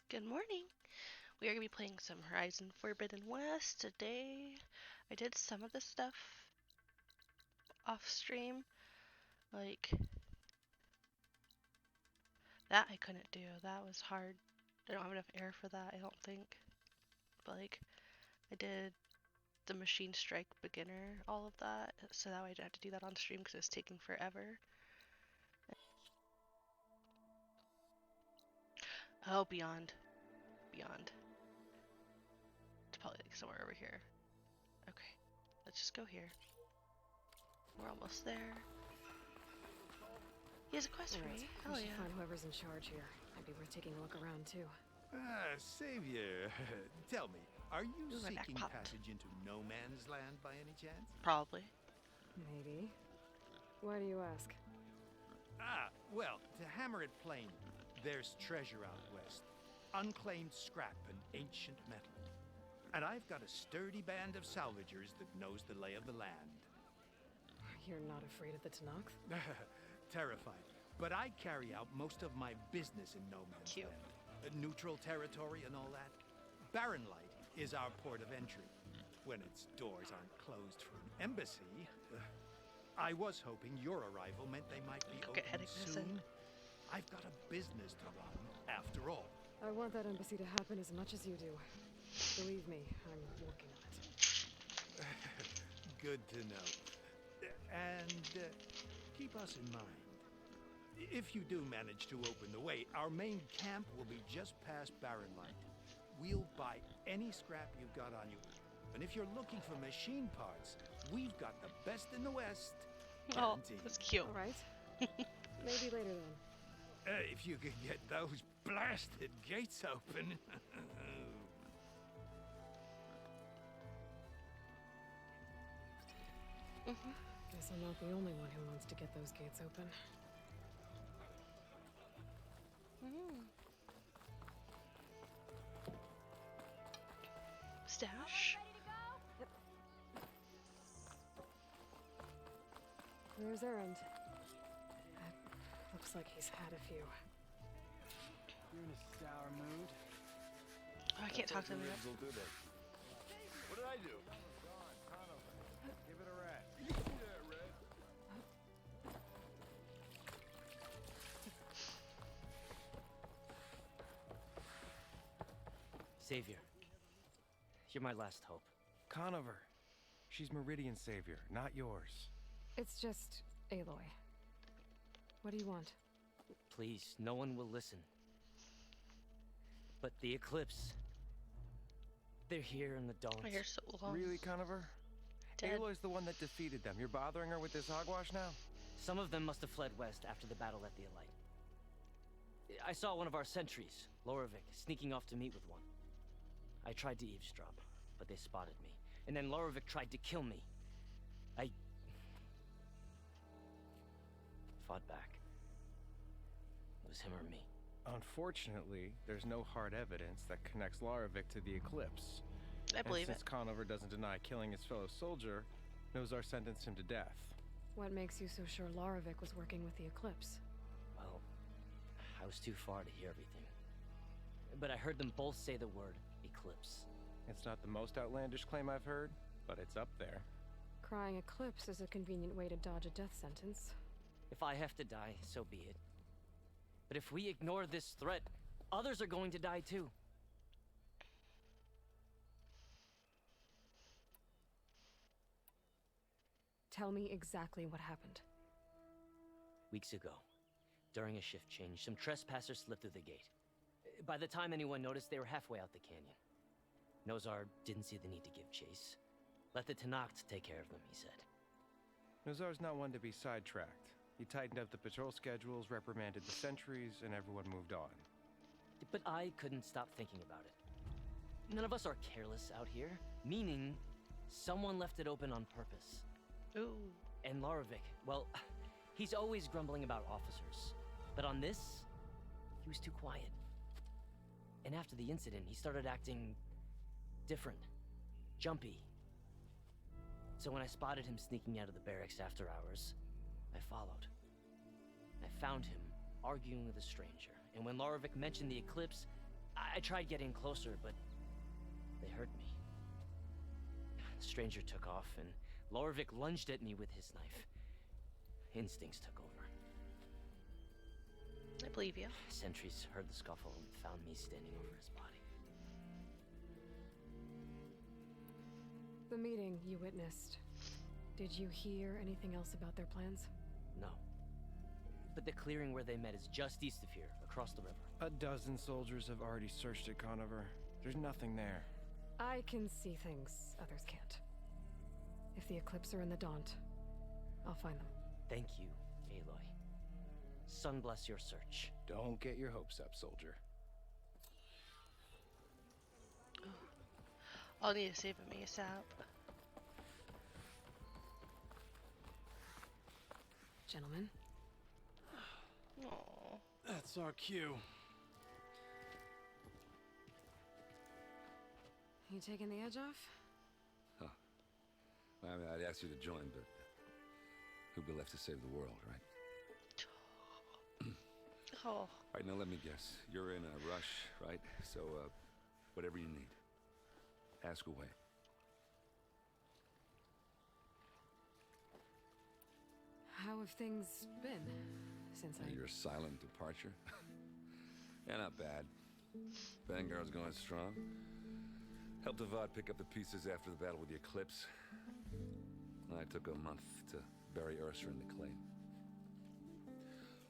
Good morning. We are going to be playing some Horizon Forbidden West today. I did some of the stuff off stream. Like, that I couldn't do. That was hard. I don't have enough air for that, I don't think. But, like, I did the Machine Strike Beginner, all of that, so that way I didn't have to do that on stream because it was taking forever. Oh, Beyond. Beyond. It's probably like somewhere over here. Okay, let's just go here. We're almost there. He has a quest for me. Hell We should yeah. find whoever's in charge here. Might be worth taking a look around too. Savior, tell me, are you Ooh, my back seeking popped. passage into no man's land by any chance? Probably. Maybe. Why do you ask? Well, to hammer it plain, there's treasure out west. Unclaimed scrap and ancient metal. And I've got a sturdy band of salvagers that knows the lay of the land. You're not afraid of the Tanakh? Terrified. But I carry out most of my business in no man's Cute. land. Neutral territory and all that. Barren Light is our port of entry, when its doors aren't closed for an embassy. I was hoping your arrival meant they might be Go get open headache medicine. soon. I've got a business to run, after all. I want that embassy to happen as much as you do. Believe me, I'm working on it. Good to know. And keep us in mind. If you do manage to open the way, our main camp will be just past Barren Light. We'll buy any scrap you've got on you. And if you're looking for machine parts, we've got the best in the West. Oh, Guaranteed. that's cute. All right. Maybe later then. If you could get those blasted gates open. Guess I'm not the only one who wants to get those gates open. Stash? Where's Erend? Looks like he's had a few. You're in a sour mood. Oh, I can't talk to him yet. Will do this. What did I do? Give it a rest. You see that, Red? Savior, you're my last hope. Conover. She's Meridian's savior, not yours. It's just Aloy. What do you want? Please, no one will listen. But the Eclipse... They're here in the Dawns. My hair's so long. Really, Conover? Dead. Aloy's the one that defeated them. You're bothering her with this hogwash now? Some of them must have fled west after the battle at the Elite. I saw one of our sentries, Loravik, sneaking off to meet with one. I tried to eavesdrop, but they spotted me. And then Loravik tried to kill me. I... fought back. It was him or me. Unfortunately, there's no hard evidence that connects Laravik to the Eclipse. I believe and it. since Conover doesn't deny killing his fellow soldier, Nozar sentenced him to death. What makes you so sure Laravik was working with the Eclipse? Well, I was too far to hear everything. But I heard them both say the word Eclipse. It's not the most outlandish claim I've heard, but it's up there. Crying Eclipse is a convenient way to dodge a death sentence. If I have to die, so be it. But if we ignore this threat, others are going to die too. Tell me exactly what happened. Weeks ago, during a shift change, some trespassers slipped through the gate. By the time anyone noticed, they were halfway out the canyon. Nozar didn't see the need to give chase. Let the Tanakh take care of them, he said. Nozar's not one to be sidetracked. He tightened up the patrol schedules, reprimanded the sentries, and everyone moved on. But I couldn't stop thinking about it. None of us are careless out here, meaning someone left it open on purpose. Ooh. And Laravik, well, he's always grumbling about officers. But on this, he was too quiet. And after the incident, he started acting different, jumpy. So when I spotted him sneaking out of the barracks after hours, I followed. I found him arguing with a stranger, and when Laravik mentioned the Eclipse, I tried getting closer, but they heard me. The stranger took off, and Lorvik lunged at me with his knife. Instincts took over. I believe you. Sentries heard the scuffle and found me standing over his body. The meeting you witnessed. Did you hear anything else about their plans? No. But the clearing where they met is just east of here, across the river. A dozen soldiers have already searched it, Conover. There's nothing there. I can see things others can't. If the Eclipse are in the Daunt, I'll find them. Thank you, Aloy. Sun bless your search. Don't get your hopes up, soldier. I'll need to save him ASAP. Gentlemen, Aww. That's our cue. you taking the edge off? I mean, I'd ask you to join, but who'd be left to save the world, right? Oh. All right, now let me guess. You're in a rush, right? So, whatever you need, ask away. How have things been since I... Your silent departure? Yeah, not bad. Vanguard's going strong. Helped VOD pick up the pieces after the battle with the Eclipse. I took a month to bury Ursa in the claim.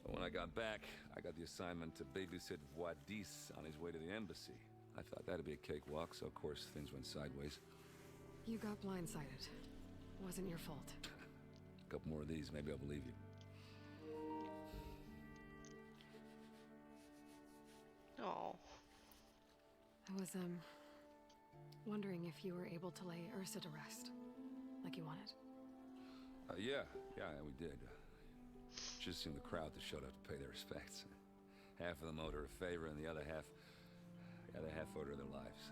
But when I got back, I got the assignment to babysit Wadis on his way to the embassy. I thought that'd be a cakewalk, so of course things went sideways. You got blindsided. Wasn't your fault. A couple more of these, maybe I'll believe you. Oh. I was, wondering if you were able to lay Ursa to rest, like you wanted. Yeah, we did. Just seemed the crowd that showed up to pay their respects. Half of them owed her a favor, and the other half owed her their lives.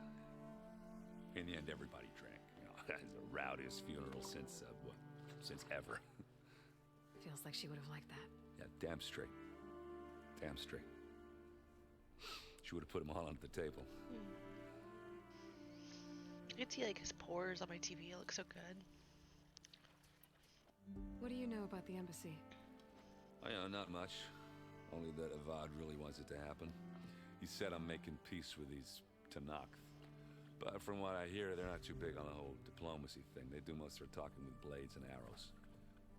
In the end, everybody drank. You know, it's the rowdiest funeral since ever. Feels like she would have liked that. Yeah, damn straight. Damn straight. She would have put them all onto the table. I could see like his pores on my TV. It looks so good. What do you know about the embassy? I know, not much. Only that Avad really wants it to happen. He said I'm making peace with these Tanakh. But from what I hear, they're not too big on the whole diplomacy thing. They do most of their talking with blades and arrows.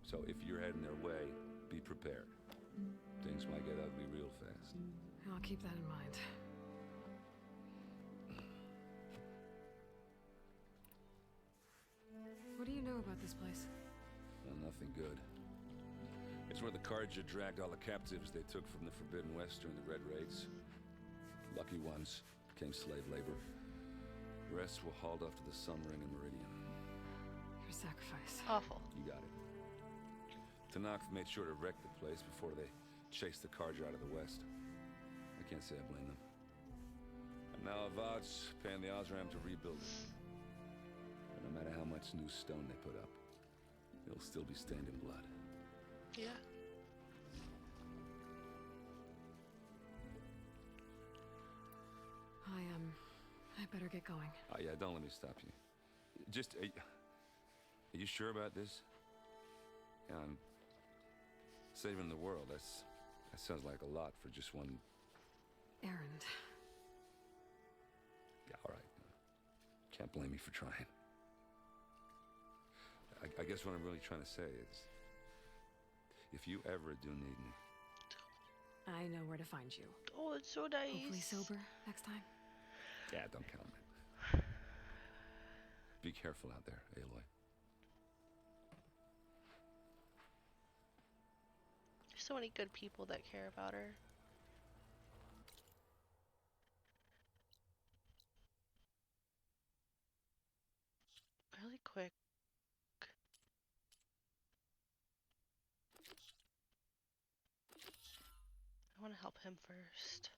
So if you're heading their way, be prepared. Things might get ugly real fast. I'll keep that in mind. What do you know about this place? Well, nothing good. It's where the Carja dragged all the captives they took from the Forbidden West during the Red Raids. Lucky ones became slave labor. The rest were hauled off to the Sun Ring and Meridian. Your sacrifice. Awful. You got it. Tanakh made sure to wreck the place before they chased the Carja out of the West. I can't say I blame them. And now Avad's paying the Osram to rebuild it. And no matter how much new stone they put up, it'll still be stained in blood. Yeah. I better get going. Oh yeah, don't let me stop you. Just, are you sure about this? Yeah, I'm saving the world. That sounds like a lot for just one... Errand. Yeah, all right. Can't blame me for trying. I guess what I'm really trying to say is, if you ever do need me... I know where to find you. Oh, it's so nice. Hopefully sober next time. Yeah, don't count on it. Be careful out there, Aloy. There's so many good people that care about her. Really quick. I want to help him first.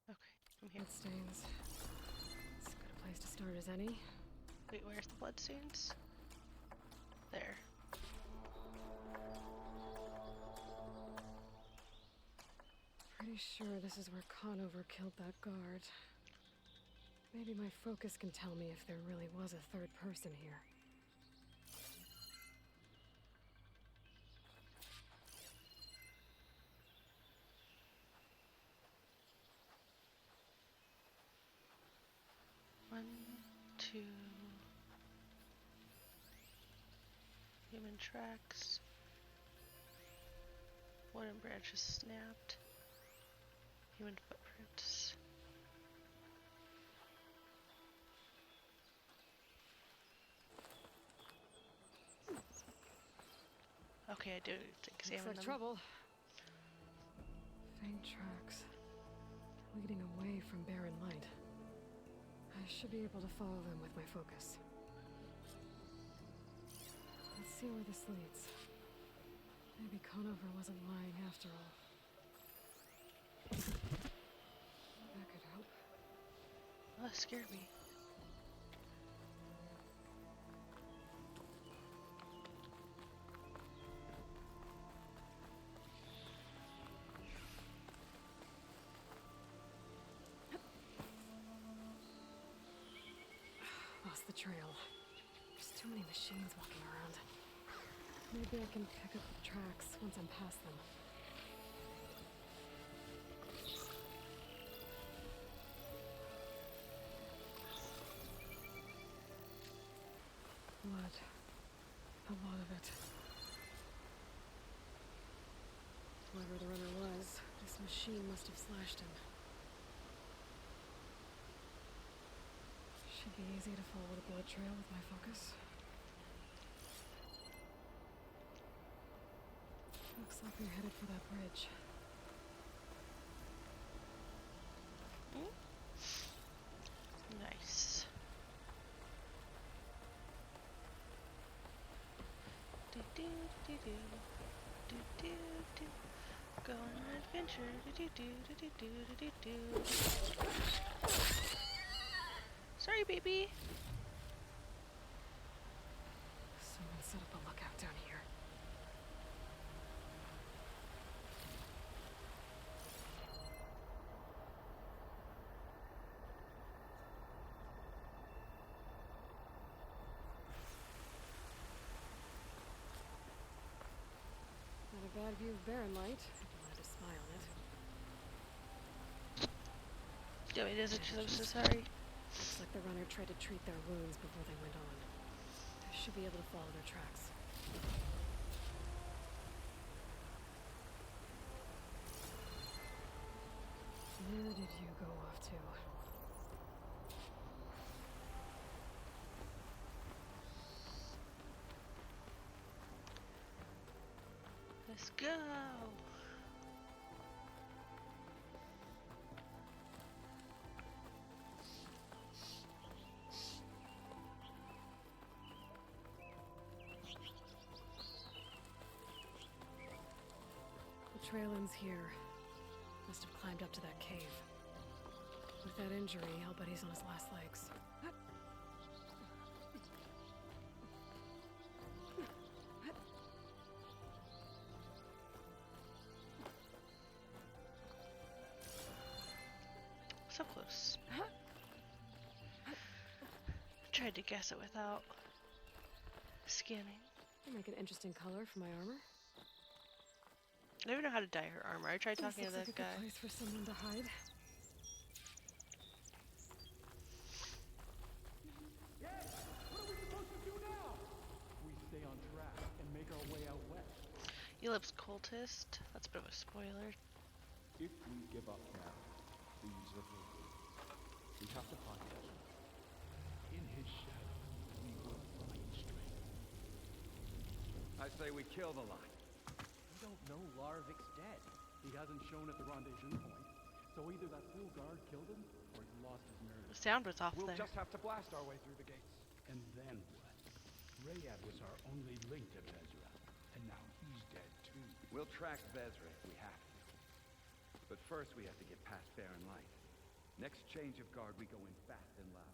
Okay, I'm here. Bloodstains. As good a place to start as any. Wait, where's the bloodstains? There. Pretty Pretty sure this is where Conover killed that guard. Maybe my focus can tell me if there really was a third person here. One, two. Human tracks. Wooden branches snapped. Human footprints. Okay, I do need to examine Looks like them. trouble. Faint tracks leading away from barren light. I should be able to follow them with my focus. Let's see where this leads. Maybe Conover wasn't lying after all. That could help. Oh, that scared me. Lost the trail. There's too many machines walking around. Maybe I can pick up the tracks once I'm past them. Blood. A lot of it. Whoever the runner was, this machine must have slashed him. Should be easy to follow the blood trail with my focus. Looks like we're headed for that bridge. Nice. Do do do do do do do. Go on an adventure. Do do do do do do do. Sorry, baby. Someone set up a lookout down here. Not a bad view of barren light, if you wanted to spy on it. No, it isn't. I'm so sorry. Looks like the runner tried to treat their wounds before they went on. I should be able to follow their tracks. Where did you go off to? Let's go. The trail ends here. Must have climbed up to that cave. With that injury, I'll bet he's on his last legs. So close. Tried to guess it without scanning. That'll make an interesting color for my armor. I don't even know how to dye her armor. I tried talking to This that looks like a guy. good place for someone to hide. What are we supposed to do now? We stay on track and make our way out west. Elip's cultist. That's a bit of a spoiler. If we give up now, these are the rules. We have to find him. In his shadow, we will find strength. I say we kill the line. We don't know Larvik's dead. He hasn't shown at the rendezvous point. So either that fool guard killed him, or he lost his nerve. The sound was off We'll there. just have to blast our way through the gates. And then what? Rayad was our only link to Vezra, and now he's dead too. We'll track Vezra if we have to. But first we have to get past Barren Light. Next change of guard, we go in fast and loud.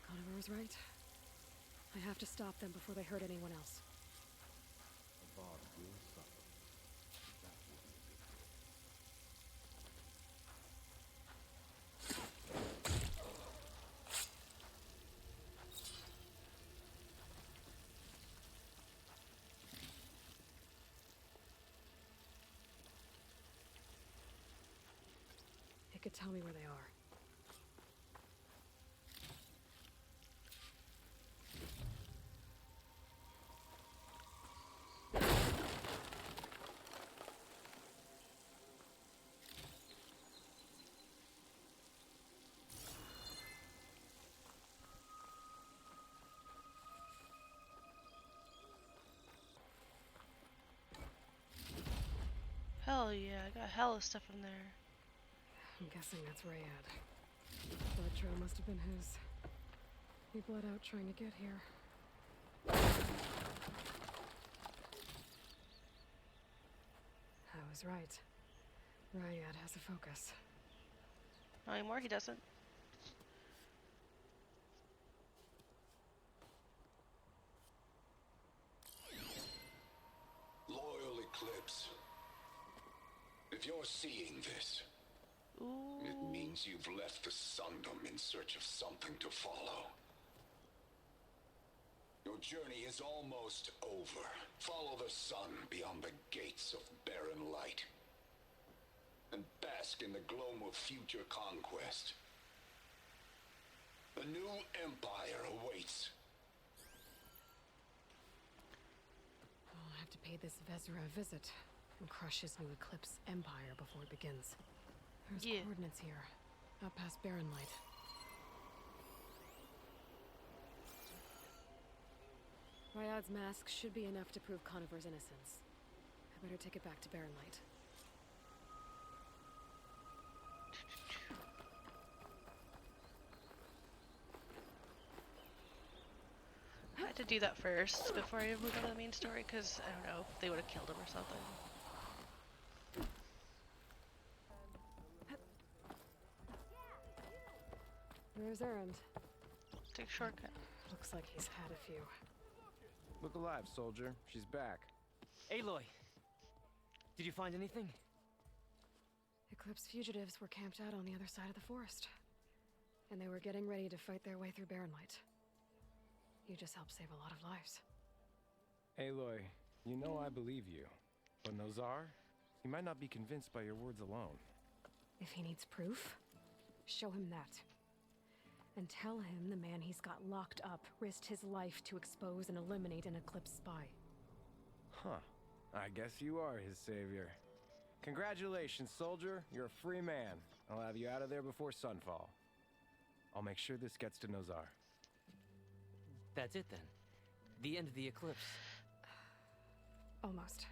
Conover was right. I have to stop them before they hurt anyone else. The VOD will suffer. That will be it could tell me where they are. Hell yeah, I got hella stuff in there. I'm guessing that's Rayad. Blood trail must have been his. He bled out trying to get here. I was right. Rayad has a focus. Not anymore, he doesn't. Loyal Eclipse. If you're seeing this, Ooh. it means you've left the Sundom in search of something to follow. Your journey is almost over. Follow the sun beyond the gates of barren light, and bask in the gloam of future conquest. A new empire awaits. I'll have to pay this Vezra a visit and crush his new Eclipse empire before it begins. There's Yeah. coordinates here, out past Barren Light. Ryad's mask should be enough to prove Conover's innocence. I better take it back to Barren Light. I had to do that first before I move on to the main story, because I don't know, they would have killed him or something. Where's Erend? Take a shortcut. Looks like he's had a few. Look alive, soldier. She's back. Aloy! Did you find anything? Eclipse fugitives were camped out on the other side of the forest. And they were getting ready to fight their way through Barren Light. You just helped save a lot of lives. Aloy, you know I believe you. But Nozar, he might not be convinced by your words alone. If he needs proof, show him that. And tell him the man he's got locked up risked his life to expose and eliminate an Eclipse spy. Huh. I guess you are his savior. Congratulations, soldier. You're a free man. I'll have you out of there before sunfall. I'll make sure this gets to Nozar. That's it then. The end of the eclipse. Almost.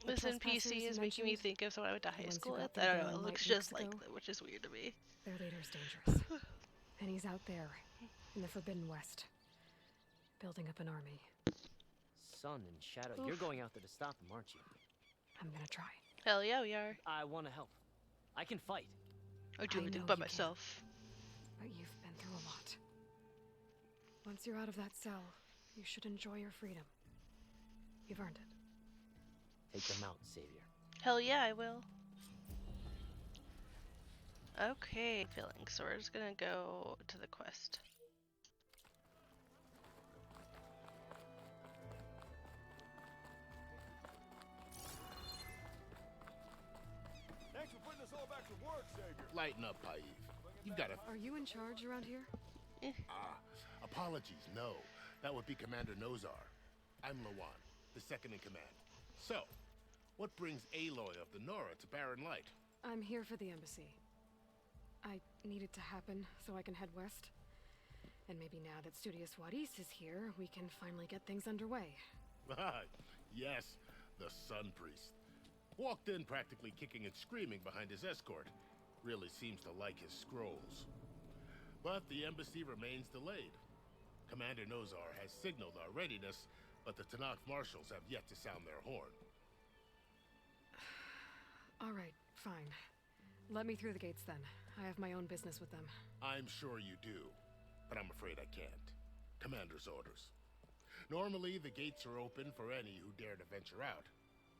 The This NPC trespassers is making me mentioned, think of someone I went to the high ones who school got with. their I don't know, Barren it Light looks weeks just like ago. them, which is weird to me. Their leader's dangerous. And he's out there, in the Forbidden West, building up an army. Sun and Shadow, Oof. you're going out there to stop him, aren't you? I'm gonna try. Hell yeah, we are. I want to help. I can fight. I do I everything know by you can. myself. But you've been through a lot. Once you're out of that cell, you should enjoy your freedom. You've earned it. Take them out, Savior. Hell yeah, I will. Okay, feeling. So we're just gonna go to the quest. Thanks for putting us all back to work, Savior. Lighten up, Paiv. You've got a... Are you in charge around here? Apologies, no. That would be Commander Nozar. I'm Lawan, the second in command. So, what brings Aloy of the Nora to Barren Light? I'm here for the embassy. I need it to happen so I can head west. And maybe now that Studious Wadis is here, we can finally get things underway. Yes, the Sun Priest. Walked in practically kicking and screaming behind his escort. Really seems to like his scrolls. But the embassy remains delayed. Commander Nozar has signaled our readiness, but the Tanakh marshals have yet to sound their horn. All right, fine. Let me through the gates then. I have my own business with them. I'm sure you do, but I'm afraid I can't. Commander's orders. Normally, the gates are open for any who dare to venture out.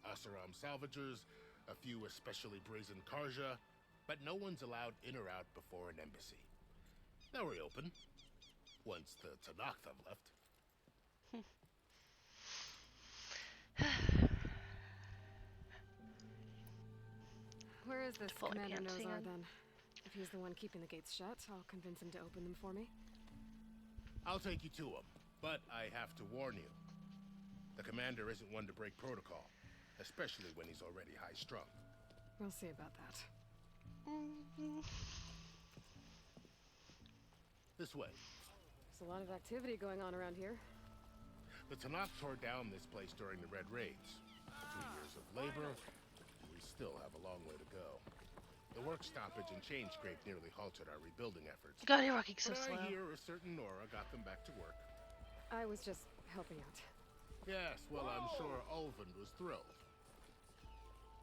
Asaram salvagers, a few especially brazen Karja, but no one's allowed in or out before an embassy. Now we're open, once the Tanakh have left. Where is this pull my Commander pants Nozar down. then? If he's the one keeping the gates shut, I'll convince him to open them for me. I'll take you to him, but I have to warn you. The commander isn't one to break protocol, especially when he's already high-strung. We'll see about that. This way. There's a lot of activity going on around here. The Tanakh tore down this place during the Red Raids. 2 years of labor, we still have a long way to go. The work stoppage and chain scrape nearly halted our rebuilding efforts. God, you're walking so But slow. I hear a certain Nora got them back to work. I was just helping out. Yes, well, I'm sure Ulvin was thrilled.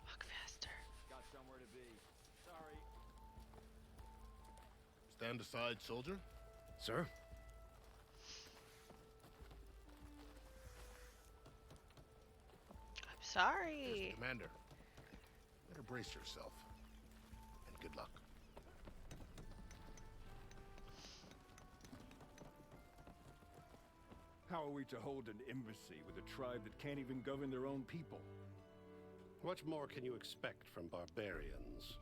Walk faster. Got somewhere to be. Sorry. Stand aside, soldier. Sir? I'm Here's sorry. the commander. Better brace yourself. And good luck. How are we to hold an embassy with a tribe that can't even govern their own people? What more can you expect from barbarians?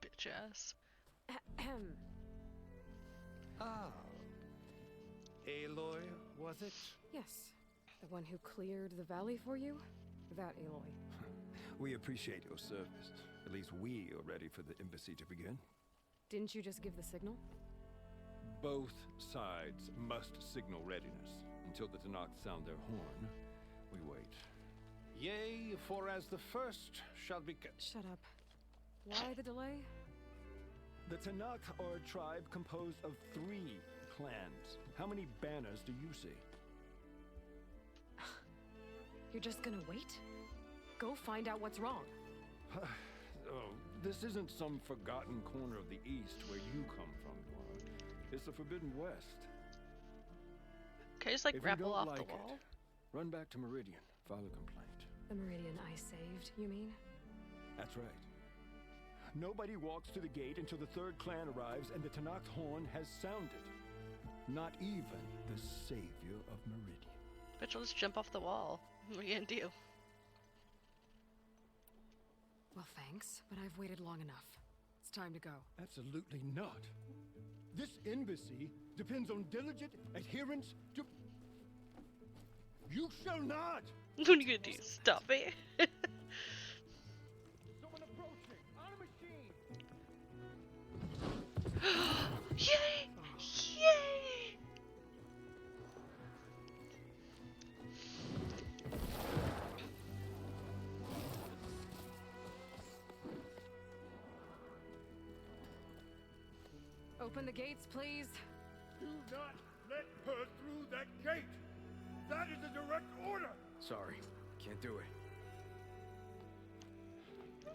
Bitch ass. Ahem. Ah. Aloy, was it? Yes. The one who cleared the valley for you? That Aloy. We appreciate your service. At least we are ready for the embassy to begin. Didn't you just give the signal? Both sides must signal readiness. Until the Tanakh sound their horn, we wait. Yea, for as the first shall be... Shut up. Why the delay? The Tanakh are a tribe composed of 3 clans. How many banners do you see? You're just gonna wait? Go find out what's wrong. Oh, this isn't some forgotten corner of the East where you come from, Laura. It's the Forbidden West. Can I just like If you rappel don't off like the wall? it, run back to Meridian. File a complaint. The Meridian I saved, you mean? That's right. Nobody walks to the gate until the 3rd clan arrives and the Tanakh horn has sounded. Not even the savior of Meridian. Bitch, I'll just jump off the wall. What are you gonna do? Well, thanks, but I've waited long enough. It's time to go. Absolutely not. This embassy depends on diligent adherence to... You shall not! What are you gonna do? Stop it. Someone approaching! On a machine! Yay! Yay! Open the gates, please. Do not let her through that gate! That is a direct order! Sorry, can't do it. I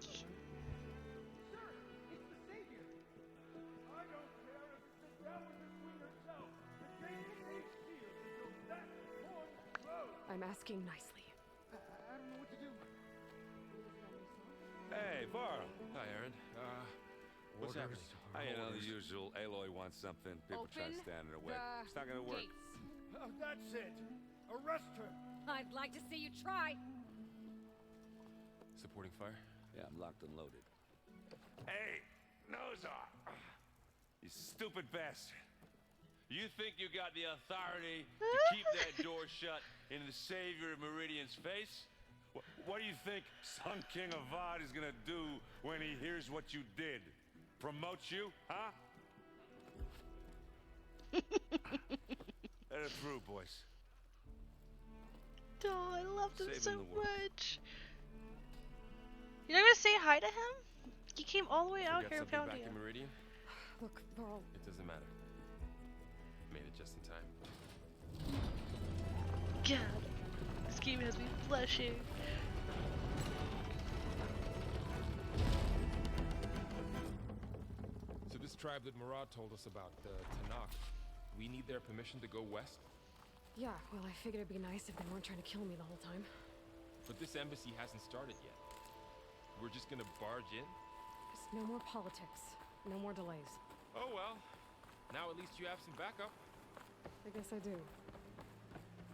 don't care if you sit down with this queen herself. The gate ain't sealed until that horn blows. I'm asking nicely. I don't know what to do. Hey, Varl. Hi, Aaron. What's happening? You know, the usual. Aloy wants something. People try to Open stand in her way. the It's not gonna work. gates. That's it. Arrest her. I'd like to see you try. Supporting fire? Yeah, I'm locked and loaded. Hey, Nozar! You stupid bastard. You think you got the authority to keep that door shut in the savior of Meridian's face? What do you think Sun King of VOD is gonna do when he hears what you did? Promote you, huh? Let it through, boys. Oh, I loved him Saving so the world. much. You're not gonna say hi to him? He came all the way out Forgot here and something found back you. in Meridian? Look, Varl, It doesn't matter. Made it just in time. God, this game has me blushing. So this tribe that Murad told us about, the Tanakh, we need their permission to go west? yeah, well, I figured it'd be nice if they weren't trying to kill me the whole time. But this embassy hasn't started yet. We're just gonna barge in? Just no more politics. No more delays. Oh well. Now at least you have some backup. I guess I do.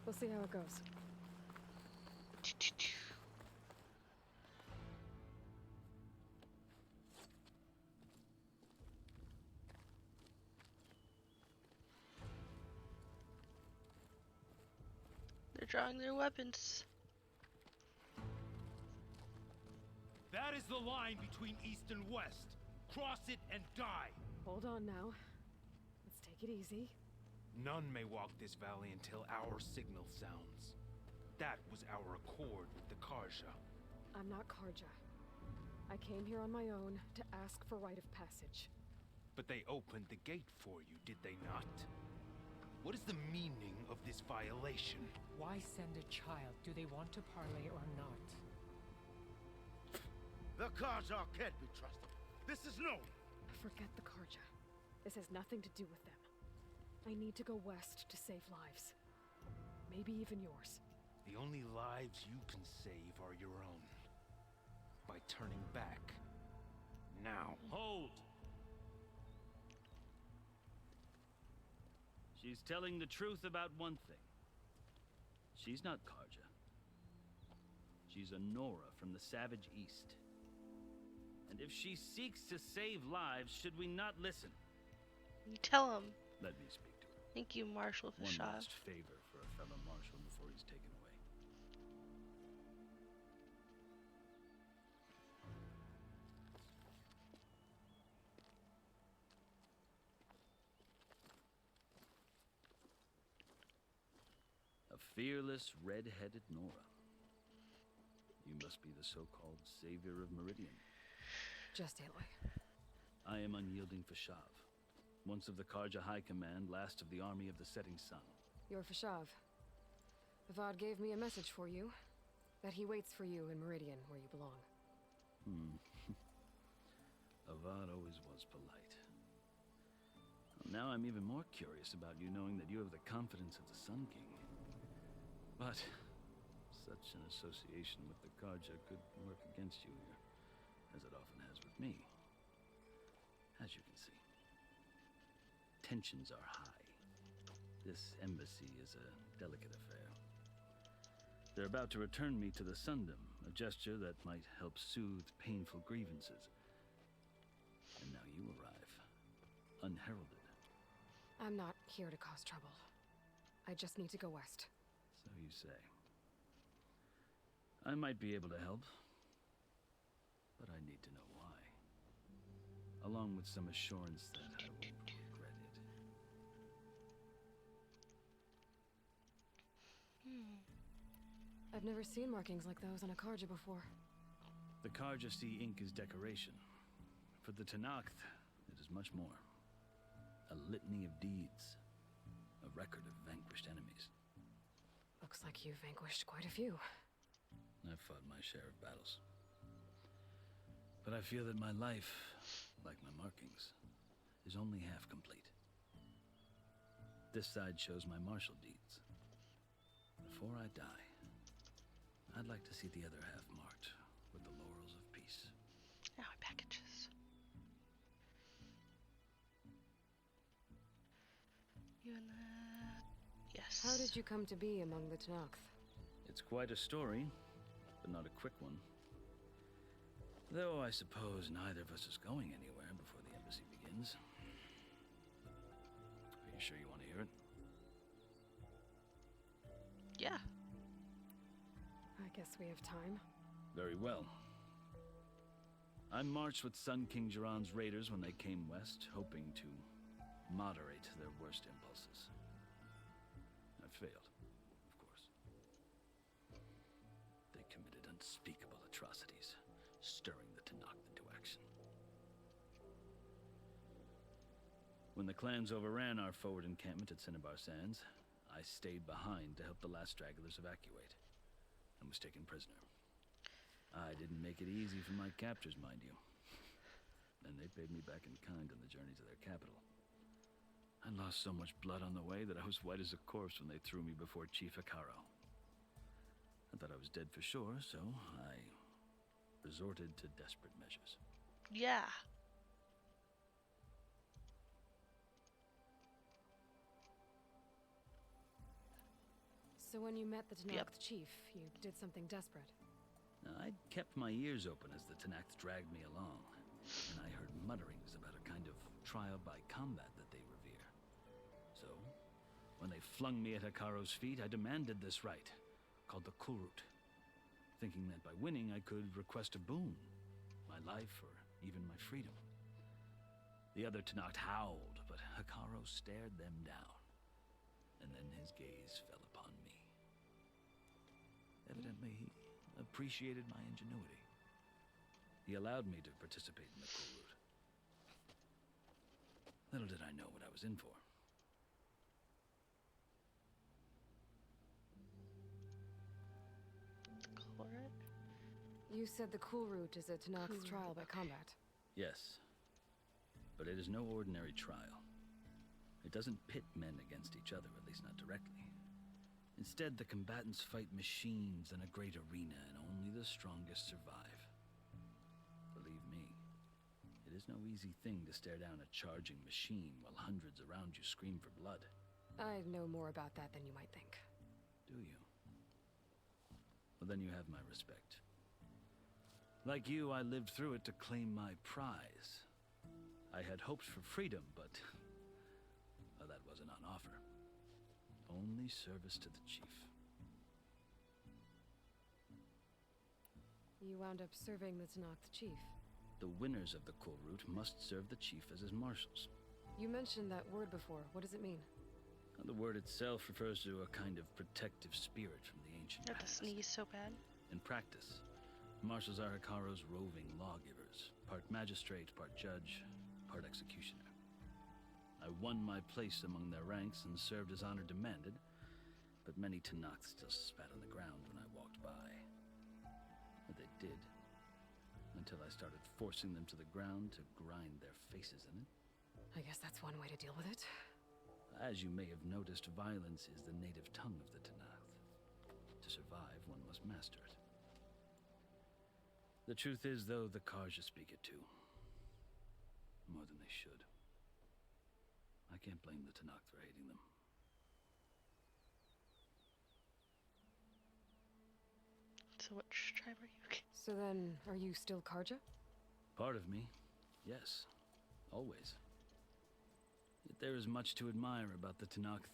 We'll see how it goes. drawing their weapons. That is the line between East and West. Cross it and die. Hold on now. Let's take it easy. None may walk this valley until our signal sounds. That was our accord with the Karja. I'm not Karja. I came here on my own to ask for rite of passage. But they opened the gate for you, did they not? What is the meaning of this violation? Why send a child? Do they want to parley or not? The Karja can't be trusted. This is known. Forget the Karja. This has nothing to do with them. I need to go west to save lives. Maybe even yours. The only lives you can save are your own. By turning back. Now. Hold! She's telling the truth about one thing. She's not Karja. She's a Nora from the Savage East. And if she seeks to save lives, should we not listen? You tell him. Let me speak to her. Thank you, Marshal One Fashad. last favor for a fellow marshal before he's taken away. A fearless, red-headed Nora. You must be the so-called savior of Meridian. Just Aloy. I am unyielding Fashav, once of the Karja High Command, last of the army of the setting sun. You're Fashav. VOD gave me a message for you. That he waits for you in Meridian, where you belong. Avad always was polite. Now I'm even more curious about you knowing that you have the confidence of the Sun King. But such an association with the Karja could work against you here, as it often has with me. As you can see, tensions are high. This embassy is a delicate affair. They're about to return me to the Sundom, a gesture that might help soothe painful grievances. And now you arrive, unheralded. I'm not here to cause trouble. I just need to go west. So you say. I might be able to help, but I need to know why. Along with some assurance that I won't regret it. I've never seen markings like those on a Karja before. The Karja see ink as decoration. For the Tenakth, it is much more. A litany of deeds. A record of vanquished enemies. Looks like you've vanquished quite a few. I've fought my share of battles. But I feel that my life, like my markings, is only half complete. This side shows my martial deeds. Before I die, I'd like to see the other half marked with the laurels of peace. Now my packages. You and that. Yes. How did you come to be among the Tenakth? It's quite a story, but not a quick one. Though I suppose neither of us is going anywhere before the embassy begins. Are you sure you want to hear it? Yeah. I guess we have time. Very well. I marched with Sun King Jiran's raiders when they came west, hoping to moderate their worst impulses. I failed, of course. They committed unspeakable atrocities, stirring the Tenakth into action. When the clans overran our forward encampment at Cinnabar Sands, I stayed behind to help the last stragglers evacuate, and was taken prisoner. I didn't make it easy for my captors, mind you. And they paid me back in kind on the journey to their capital. I lost so much blood on the way that I was white as a corpse when they threw me before Chief Hikaro. I thought I was dead for sure, so I resorted to desperate measures. Yeah. So when you met the Tenakth chief, you did something desperate. I'd kept my ears open as the Tenakth dragged me along, and I heard mutterings about a kind of trial by combat that they revere. So, when they flung me at Hikaro's feet, I demanded this right, called the Kulrut, thinking that by winning I could request a boon, my life or even my freedom. The other Tenakth howled, but Hekarro stared them down, and then his gaze fell upon me. Evidently, he appreciated my ingenuity. He allowed me to participate in the Kulrut. Little did I know what I was in for. Kulrut? You said the Kulrut is a Tenakth's trial by combat. Yes, but it is no ordinary trial. It doesn't pit men against each other, at least not directly. Instead, the combatants fight machines in a great arena, and only the strongest survive. Believe me, it is no easy thing to stare down a charging machine while hundreds around you scream for blood. I know more about that than you might think. Do you? Well, then you have my respect. Like you, I lived through it to claim my prize. I had hoped for freedom, but well, that wasn't on offer. Only service to the chief. You wound up serving the Tenakth chief. The winners of the Kulrut must serve the chief as his marshals. You mentioned that word before. What does it mean? The word itself refers to a kind of protective spirit from the ancient I have to past. sneeze so bad. In practice, marshals are Hekarro's roving lawgivers, part magistrate, part judge, part executioner. I won my place among their ranks and served as honor demanded, but many Tenakth still spat on the ground when I walked by. But they did, until I started forcing them to the ground to grind their faces in it. I guess that's one way to deal with it. As you may have noticed, violence is the native tongue of the Tenakth. To survive, one must master it. The truth is, though, the Karja speak it too. More than they should. I can't blame the Tenakth for hating them. So which tribe are you? So then, are you still Karja? Part of me, yes. Always. Yet there is much to admire about the Tenakth.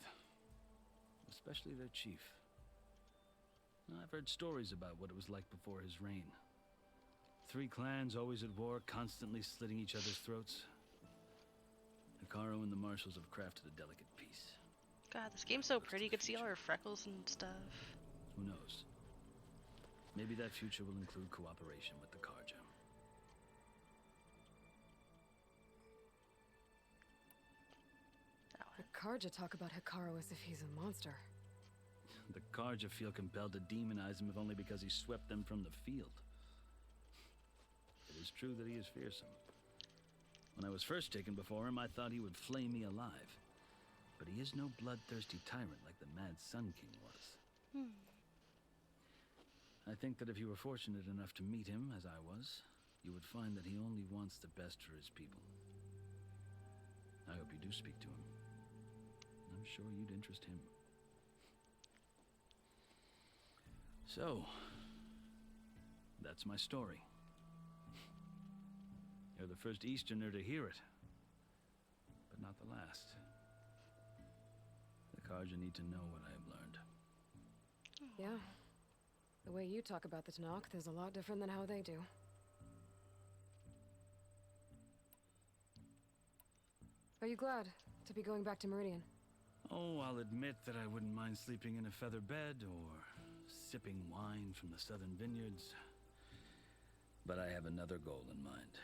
Especially their chief. I've heard stories about what it was like before his reign. 3 clans always at war, constantly slitting each other's throats. Hekarro and the marshals have crafted a delicate peace. God, this game's so pretty. You can see all her freckles and stuff. Who knows? Maybe that future will include cooperation with the Karja. The Karja talk about Hekarro as if he's a monster. The Karja feel compelled to demonize him if only because he swept them from the field. It is true that he is fearsome. When I was first taken before him, I thought he would flay me alive. But he is no bloodthirsty tyrant like the Mad Sun King was. I think that if you were fortunate enough to meet him, as I was, you would find that he only wants the best for his people. I hope you do speak to him. I'm sure you'd interest him. So, that's my story. You're the first Easterner to hear it, but not the last. The Karja need to know what I have learned. Yeah. The way you talk about the Tenakth is a lot different than how they do. Are you glad to be going back to Meridian? Oh, I'll admit that I wouldn't mind sleeping in a feather bed or sipping wine from the southern vineyards. But I have another goal in mind.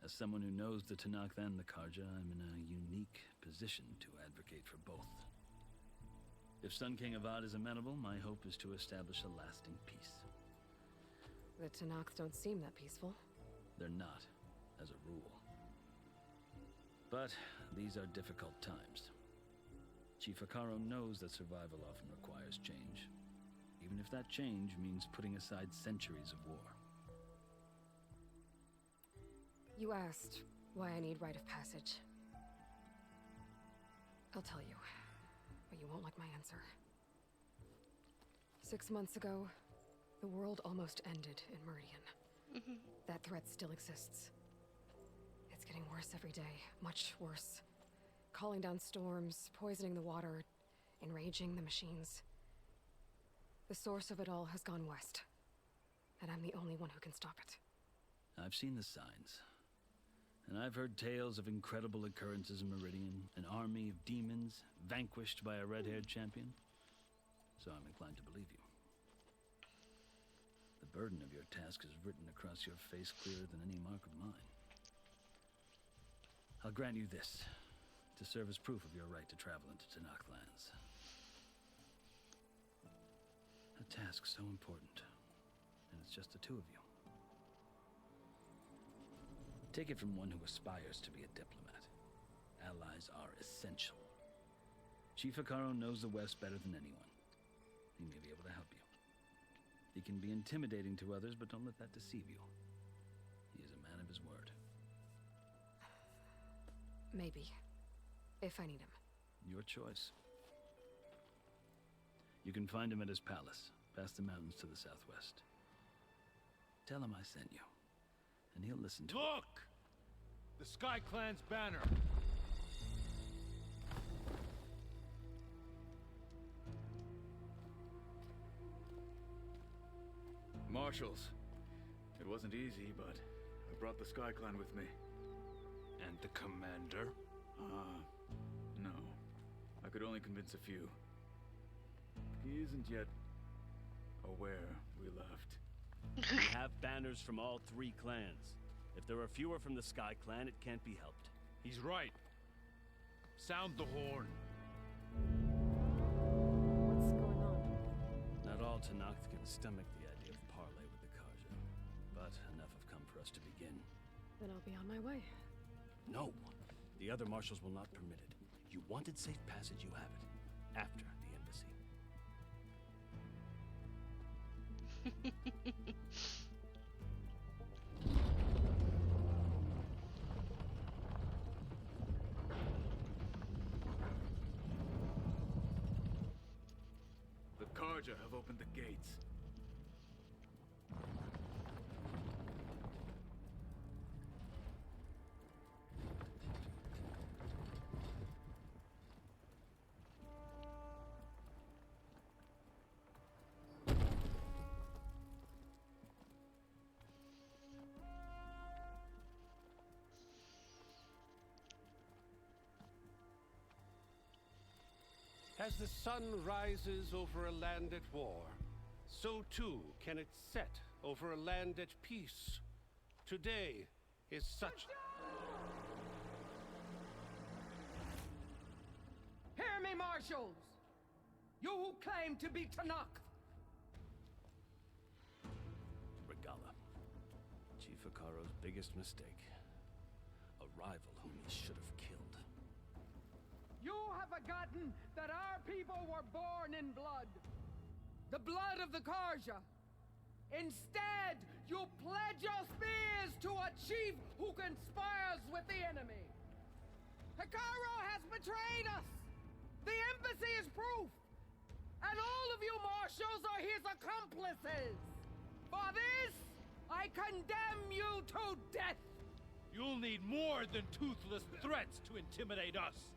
As someone who knows the Tenakth and the Karja, I'm in a unique position to advocate for both. If Sun King Avad is amenable, my hope is to establish a lasting peace. The Tenakth don't seem that peaceful. They're not, as a rule. But these are difficult times. Chief Hekarro knows that survival often requires change, even if that change means putting aside centuries of war. You asked why I need rite of passage. I'll tell you, but you won't like my answer. 6 months ago, the world almost ended in Meridian. That threat still exists. It's getting worse every day, much worse. Calling down storms, poisoning the water, enraging the machines. The source of it all has gone west. And I'm the only one who can stop it. I've seen the signs. And I've heard tales of incredible occurrences in Meridian, an army of demons vanquished by a red-haired champion. So I'm inclined to believe you. The burden of your task is written across your face clearer than any mark of mine. I'll grant you this, to serve as proof of your right to travel into Tanakh lands. A task so important, and it's just the two of you. Take it from one who aspires to be a diplomat. Allies are essential. Chief Hikaru knows the West better than anyone. He may be able to help you. He can be intimidating to others, but don't let that deceive you. He is a man of his word. Maybe. If I need him. Your choice. You can find him at his palace, past the mountains to the southwest. Tell him I sent you, and he'll listen to Look! The Sky Clan's banner! Marshals. It wasn't easy, but I brought the Sky Clan with me. And the commander? No. I could only convince a few. He isn't yet aware we left. We have banners from all 3 clans. If there are fewer from the Sky Clan, it can't be helped. He's right. Sound the horn. What's going on? Not all Tanakh can stomach the idea of parley with the Karja, but enough have come for us to begin. Then I'll be on my way. No! The other marshals will not permit it. You wanted safe passage, you have it. After the embassy. The Karja have opened the gates. As the sun rises over a land at war, so too can it set over a land at peace. Today is such... Hear me, marshals! You who claim to be Tanakh! Regala. Chief Hikaru's biggest mistake. A rival whom he should have killed. You have forgotten that our people were born in blood. The blood of the Karja. Instead, you pledge your spears to a chief who conspires with the enemy. Hikaru has betrayed us. The embassy is proof. And all of you marshals are his accomplices. For this, I condemn you to death. You'll need more than toothless threats to intimidate us.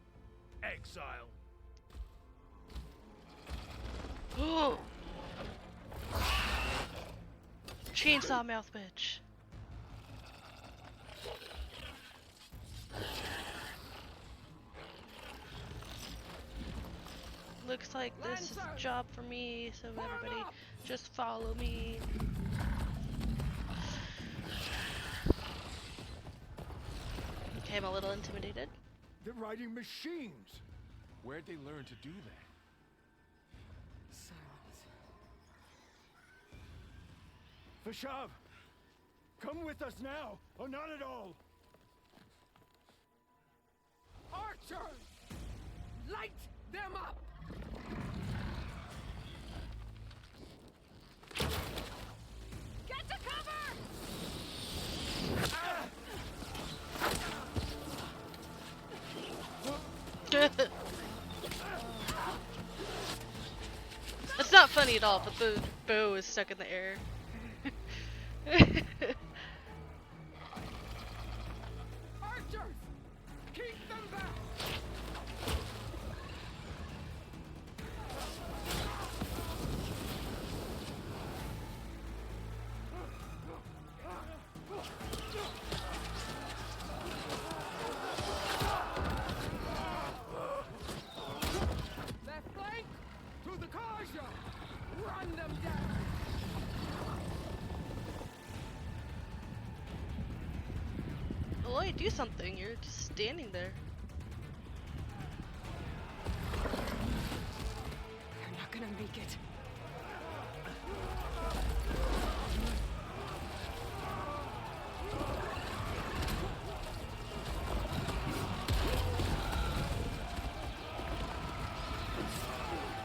Exile. Chainsaw mouth bitch. Looks like this is a job for me, so everybody just follow me. Okay, I'm a little intimidated. They're riding machines. Where'd they learn to do that? Silence. Vashav, come with us now, or not at all. Archers! Light them up! Get to cover! It's not funny at all, but the bow is stuck in the air. Archers! Keep them back! Aloy, do something. You're just standing there. They're not gonna make it.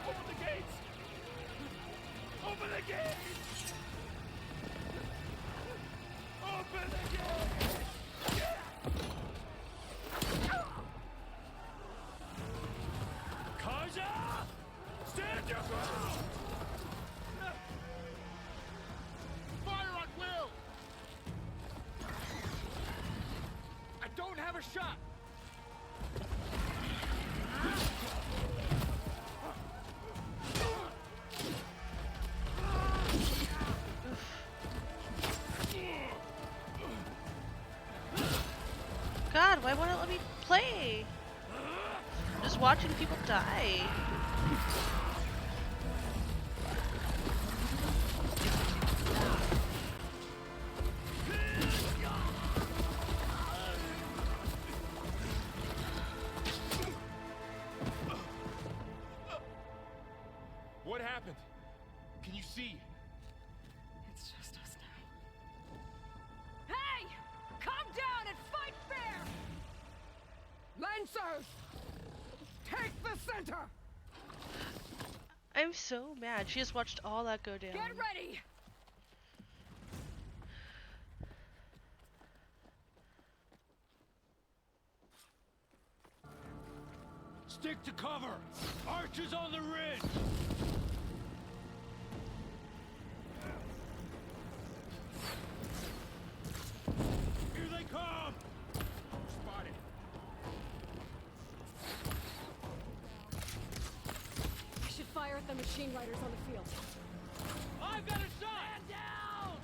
Open the gates! Open the gates! Open the gates! Kaja! Stand your ground! Fire at will! I don't have a shot! God, why won't it let me play? I'm just watching people die. What happened? Can you see? It's just us now. Hey! Calm down and fight fair! Lancers! Take the center! I'm so mad. She just watched all that go down. Get ready! Stick to cover! Archers on the ridge! Here they come! Spotted. I should fire at the machine riders on the field. I've got a shot! Man down!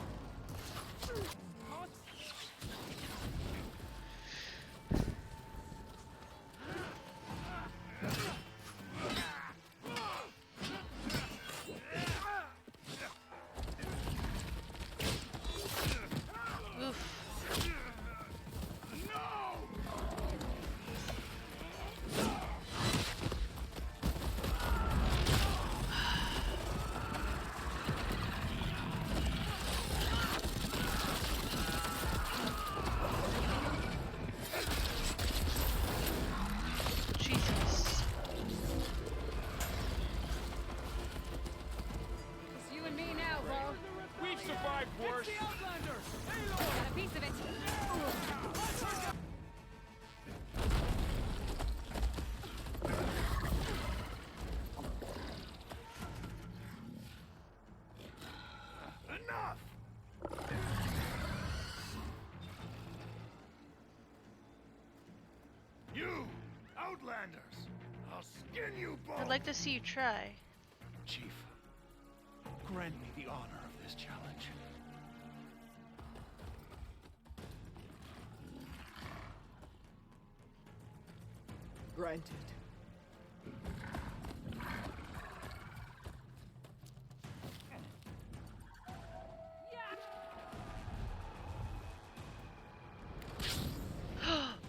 Jesus. It's you and me now, bro. We've survived worse! It's the Outlanders! Got a piece of it. Enough! You, Outlanders! I'll skin you both! I'd like to see you try. Chief, grant me the honor of this challenge. Granted.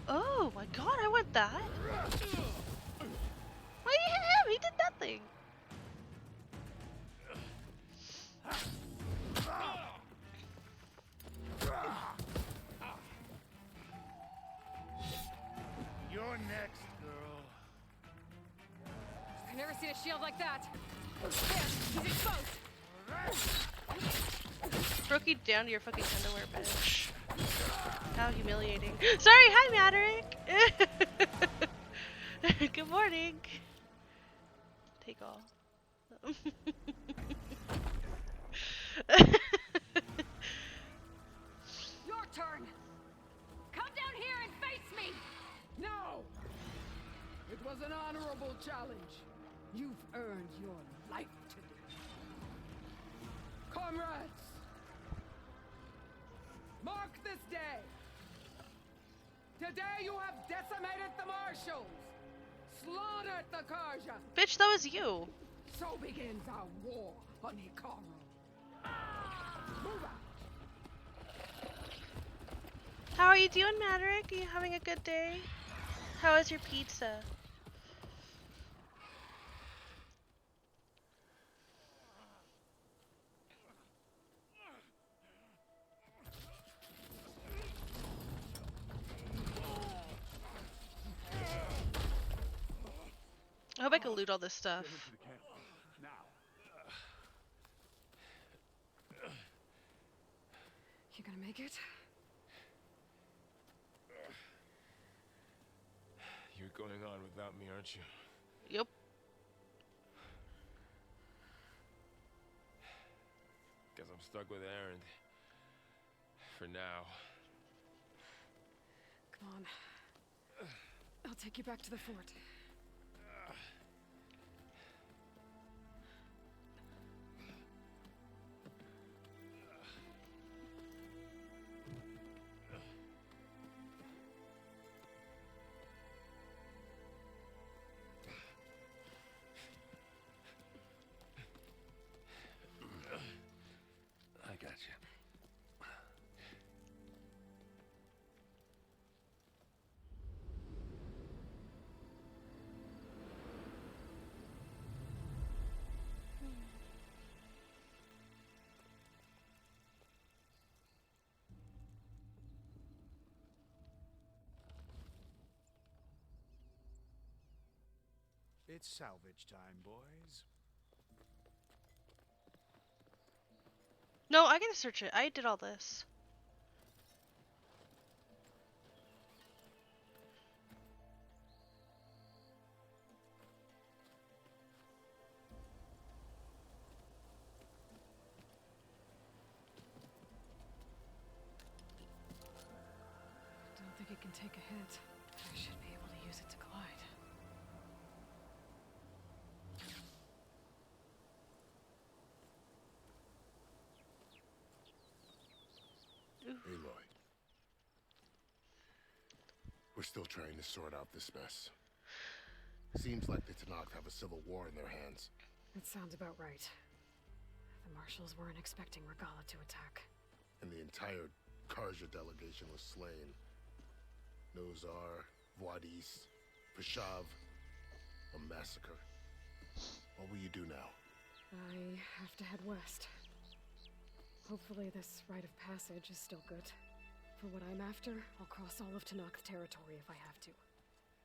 Oh my god, I want that. Why did you hit him? He did nothing. You're next, girl. I've never seen a shield like that. There, he's exposed. Broke you down to your fucking underwear, bitch. How humiliating. Sorry, hi, Maderick. Good morning. Take all. Your turn! Come down here and face me! No! It was an honorable challenge. You've earned your life today. Comrades! Mark this day! Today you have decimated the Marshals! Slaughtered the Karja! Bitch, that was you. So begins our war on Hikaru. Move out! How are you doing, Maverick? Are you having a good day? How is your pizza? I hope I can loot all this stuff. Get into the camp. Now. You gonna make it? You're going on without me, aren't you? Yep. Guess I'm stuck with Aaron. For now. Come on. I'll take you back to the fort. I got you. It's salvage time, boys. No, I gotta search it. I did all this. Don't think it can take a hit. I should be able to use it to glide. Aloy. We're still trying to sort out this mess. Seems like the Tenakth have a civil war in their hands. That sounds about right. The Marshals weren't expecting Regala to attack. And the entire Karja delegation was slain. Nozar, Vodis, Peshav. A massacre. What will you do now? I have to head west. Hopefully this rite of passage is still good. For what I'm after, I'll cross all of Tenakth territory if I have to.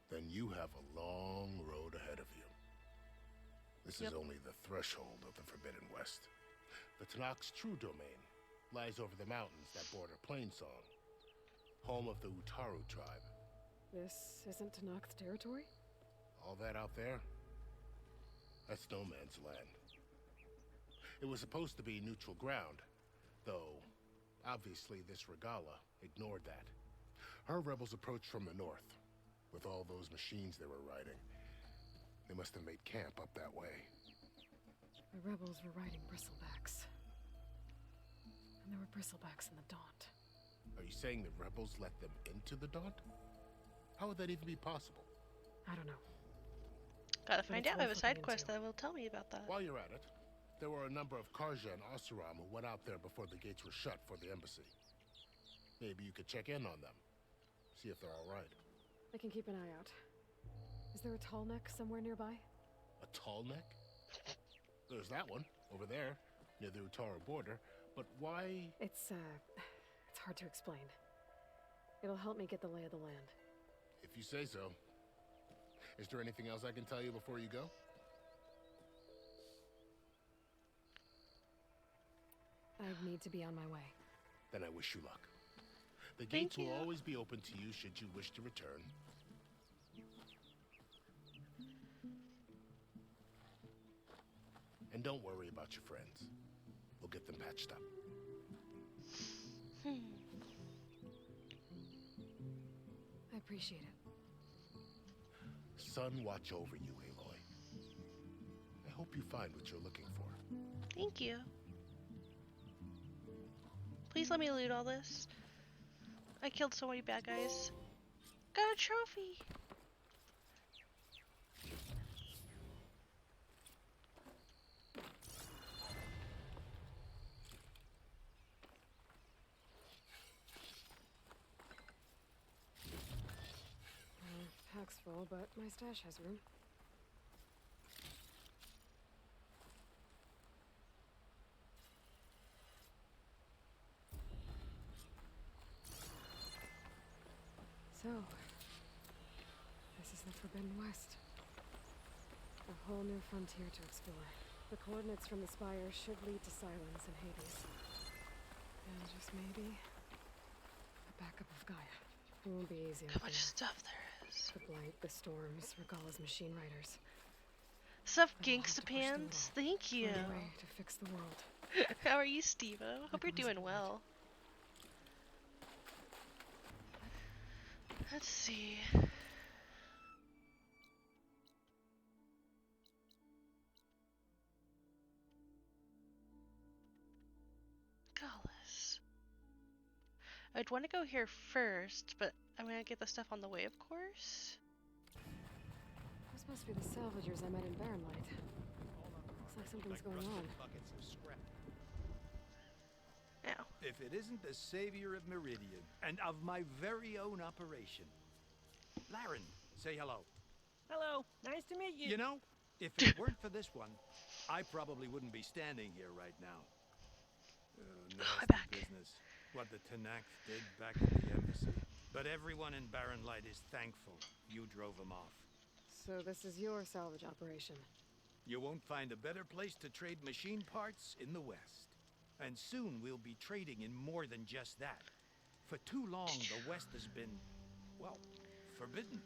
Then you have a long road ahead of you. This is only the threshold of the Forbidden West. The Tenakth's true domain lies over the mountains that border Plainsong, home of the Utaru tribe. This isn't Tenakth territory? All that out there? That's no man's land. It was supposed to be neutral ground, though obviously this Regala ignored that. Her rebels approached from the north, with all those machines they were riding. They must have made camp up that way. The rebels were riding bristlebacks. And there were bristlebacks in the Daunt. Are you saying the rebels let them into the Daunt? How would that even be possible? I don't know. Gotta But find it's out. I have a worth side looking quest into. that will tell me about that. While you're at it, there were a number of Karja and Oseram who went out there before the gates were shut for the embassy. Maybe you could check in on them. See if they're all right. I can keep an eye out. Is there a tall neck somewhere nearby? A tall neck? There's that one, over there, near the Utaru border. But why? It's hard to explain. It'll help me get the lay of the land. If you say so. Is there anything else I can tell you before you go? I need to be on my way. Then I wish you luck. The Thank gates will you. always be open to you should you wish to return. And don't worry about your friends. We'll get them patched up. I appreciate it. Sun watch over you, Aloy. I hope you find what you're looking for. Thank you. Please let me loot all this. I killed so many bad guys. Got a trophy. full, but my stash has room. So, this is the Forbidden West. A whole new frontier to explore. The coordinates from the spire should lead to Silence and Hades. And just maybe, a backup of Gaia. It won't be easy. How much stuff there is. The blight, the storms, Regalla's machine riders. Sup, Gangsta Pants? Thank you. Find a way to fix the world. How are you, Steve-O? Hope you're doing well. Let's see. Gallus. I'd want to go here first, but I'm gonna get the stuff on the way, of course. Those must be the salvagers I met in Barren Light. Looks like something's going on. Now. If it isn't the savior of Meridian, and of my very own operation. Laren, say hello. Hello, nice to meet you. You know, if it weren't for this one, I probably wouldn't be standing here right now. Nasty business, what the Tenakth did back at the embassy. But everyone in Barren Light is thankful you drove them off. So this is your salvage operation? You won't find a better place to trade machine parts in the West. And soon we'll be trading in more than just that. For too long, the West has been, well, forbidden.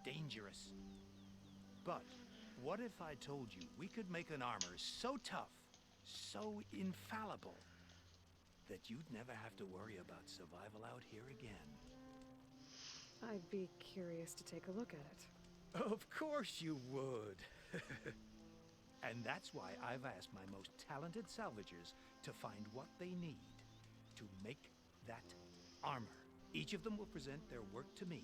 Dangerous. But what if I told you we could make an armor so tough, so infallible, that you'd never have to worry about survival out here again? I'd be curious to take a look at it. Of course you would. And that's why I've asked my most talented salvagers to find what they need to make that armor. Each of them will present their work to me.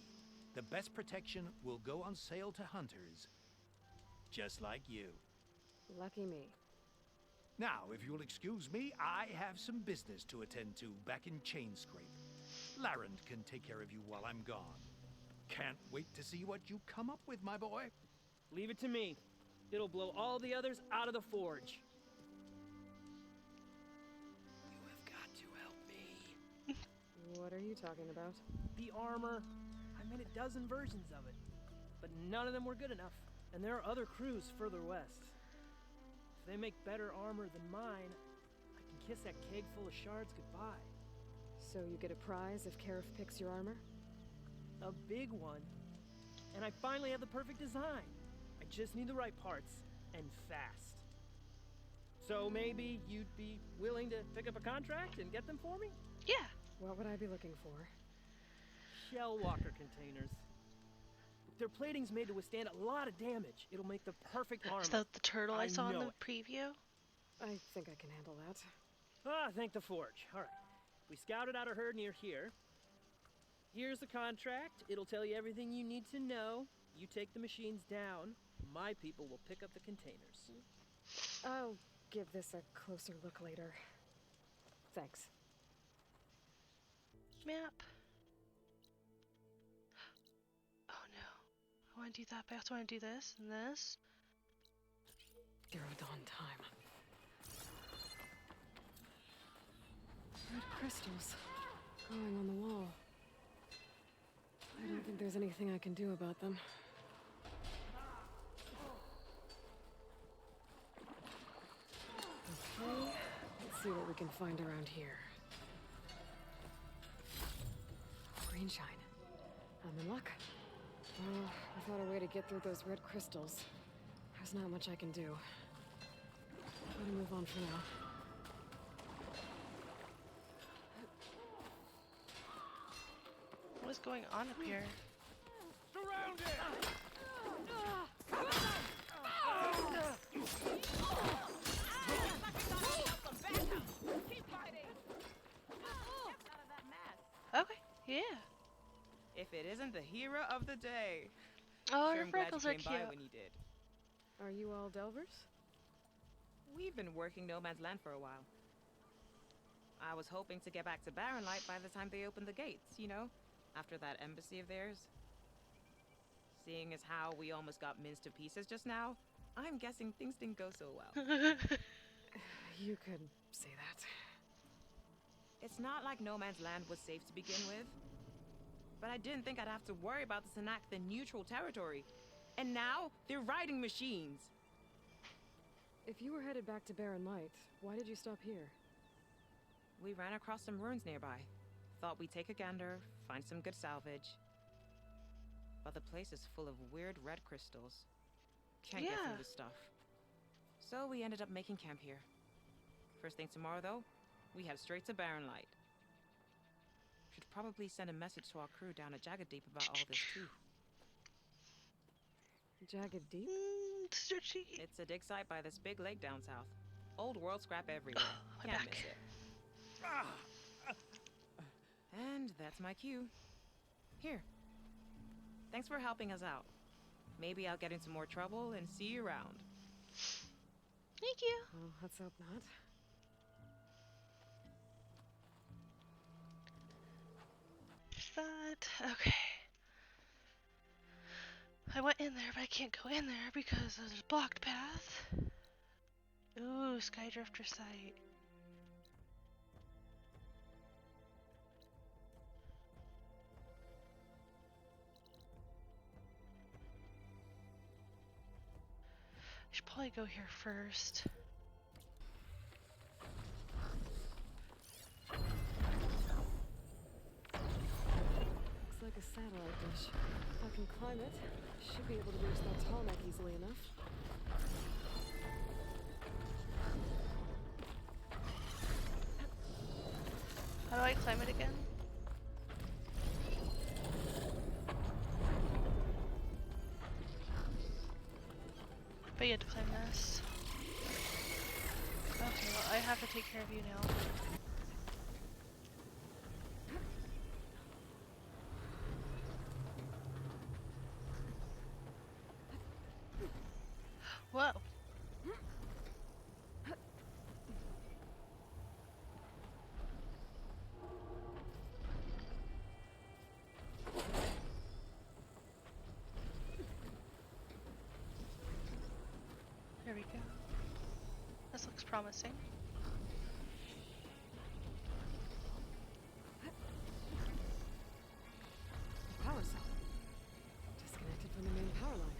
The best protection will go on sale to hunters, just like you. Lucky me. Now, if you'll excuse me, I have some business to attend to back in Chainscrape. Laren can take care of you while I'm gone. Can't wait to see what you come up with, my boy. Leave it to me. It'll blow all the others out of the forge. You have got to help me. What are you talking about? The armor. I made a dozen versions of it, but none of them were good enough. And there are other crews further west. If they make better armor than mine, I can kiss that keg full of shards goodbye. So you get a prize if Karif picks your armor? A big one. And I finally have the perfect design. I just need the right parts, and fast. So maybe you'd be willing to pick up a contract and get them for me? Yeah. What would I be looking for? Shell walker containers. Their plating's made to withstand a lot of damage. It'll make the perfect armor. Is that the turtle I saw in the it. preview? I think I can handle that. Ah, thank the forge. All right. We scouted out a herd near here. Here's the contract. It'll tell you everything you need to know. You take the machines down. My people will pick up the containers. I'll give this a closer look later. Thanks. Map. Oh no. I want to do that, but I also want to do this and this. Dawn time. Red crystals growing on the wall. I don't think there's anything I can do about them. Okay, let's see what we can find around here. Green shine. I'm in luck. Well, without a way to get through those red crystals, there's not much I can do. I'm gonna move on for now. What's going on up here? Surrounded! Okay, yeah. If it isn't the hero of the day. Oh, sure your I'm glad freckles you are came cute. by when you did. Are you all Delvers? We've been working No Man's Land for a while. I was hoping to get back to Barrenlight by the time they opened the gates, you know? After that embassy of theirs. Seeing as how we almost got minced to pieces just now, I'm guessing things didn't go so well. You could say that. It's not like No Man's Land was safe to begin with. But I didn't think I'd have to worry about this Anak the neutral territory. And now, they're riding machines. If you were headed back to Barren Light, why did you stop here? We ran across some ruins nearby. Thought we'd take a gander, find some good salvage. But the place is full of weird red crystals. Can't get through the stuff. So we ended up making camp here. First thing tomorrow, though, we head straight to Barren Light. Should probably send a message to our crew down at Jagged Deep about all this, too. Jagged Deep? It's a dig site by this big lake down south. Old world scrap everywhere. Can't miss it. And that's my cue. Here. Thanks for helping us out. Maybe I'll get into more trouble and see you around. Thank you. Well, let's hope not. That okay. I went in there, but I can't go in there because there's a blocked path. Ooh, Skydrifter site. I should probably go here first. Looks like a satellite dish. If I can climb it, I should be able to reach that tall neck easily enough. How do I climb it again? But you had to climb this. Okay, well, I have to take care of you now. Whoa. There we go. This looks promising. Power cell. Disconnected from the main power line.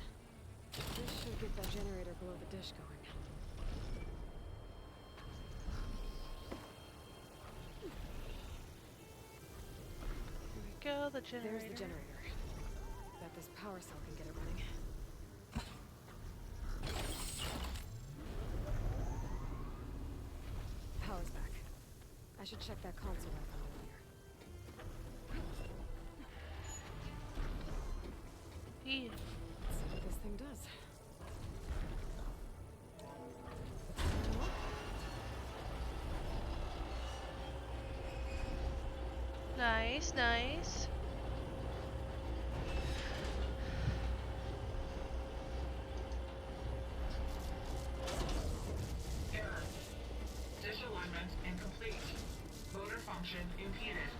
This should get that generator below the dish going. Here we go, the generator. There's the generator. Bet this power cell can get it running. Power's back. I should check that console icon over here. Yeah. Let's see what this thing does. Nice, nice. Error. Dish alignment incomplete. Motor function impeded.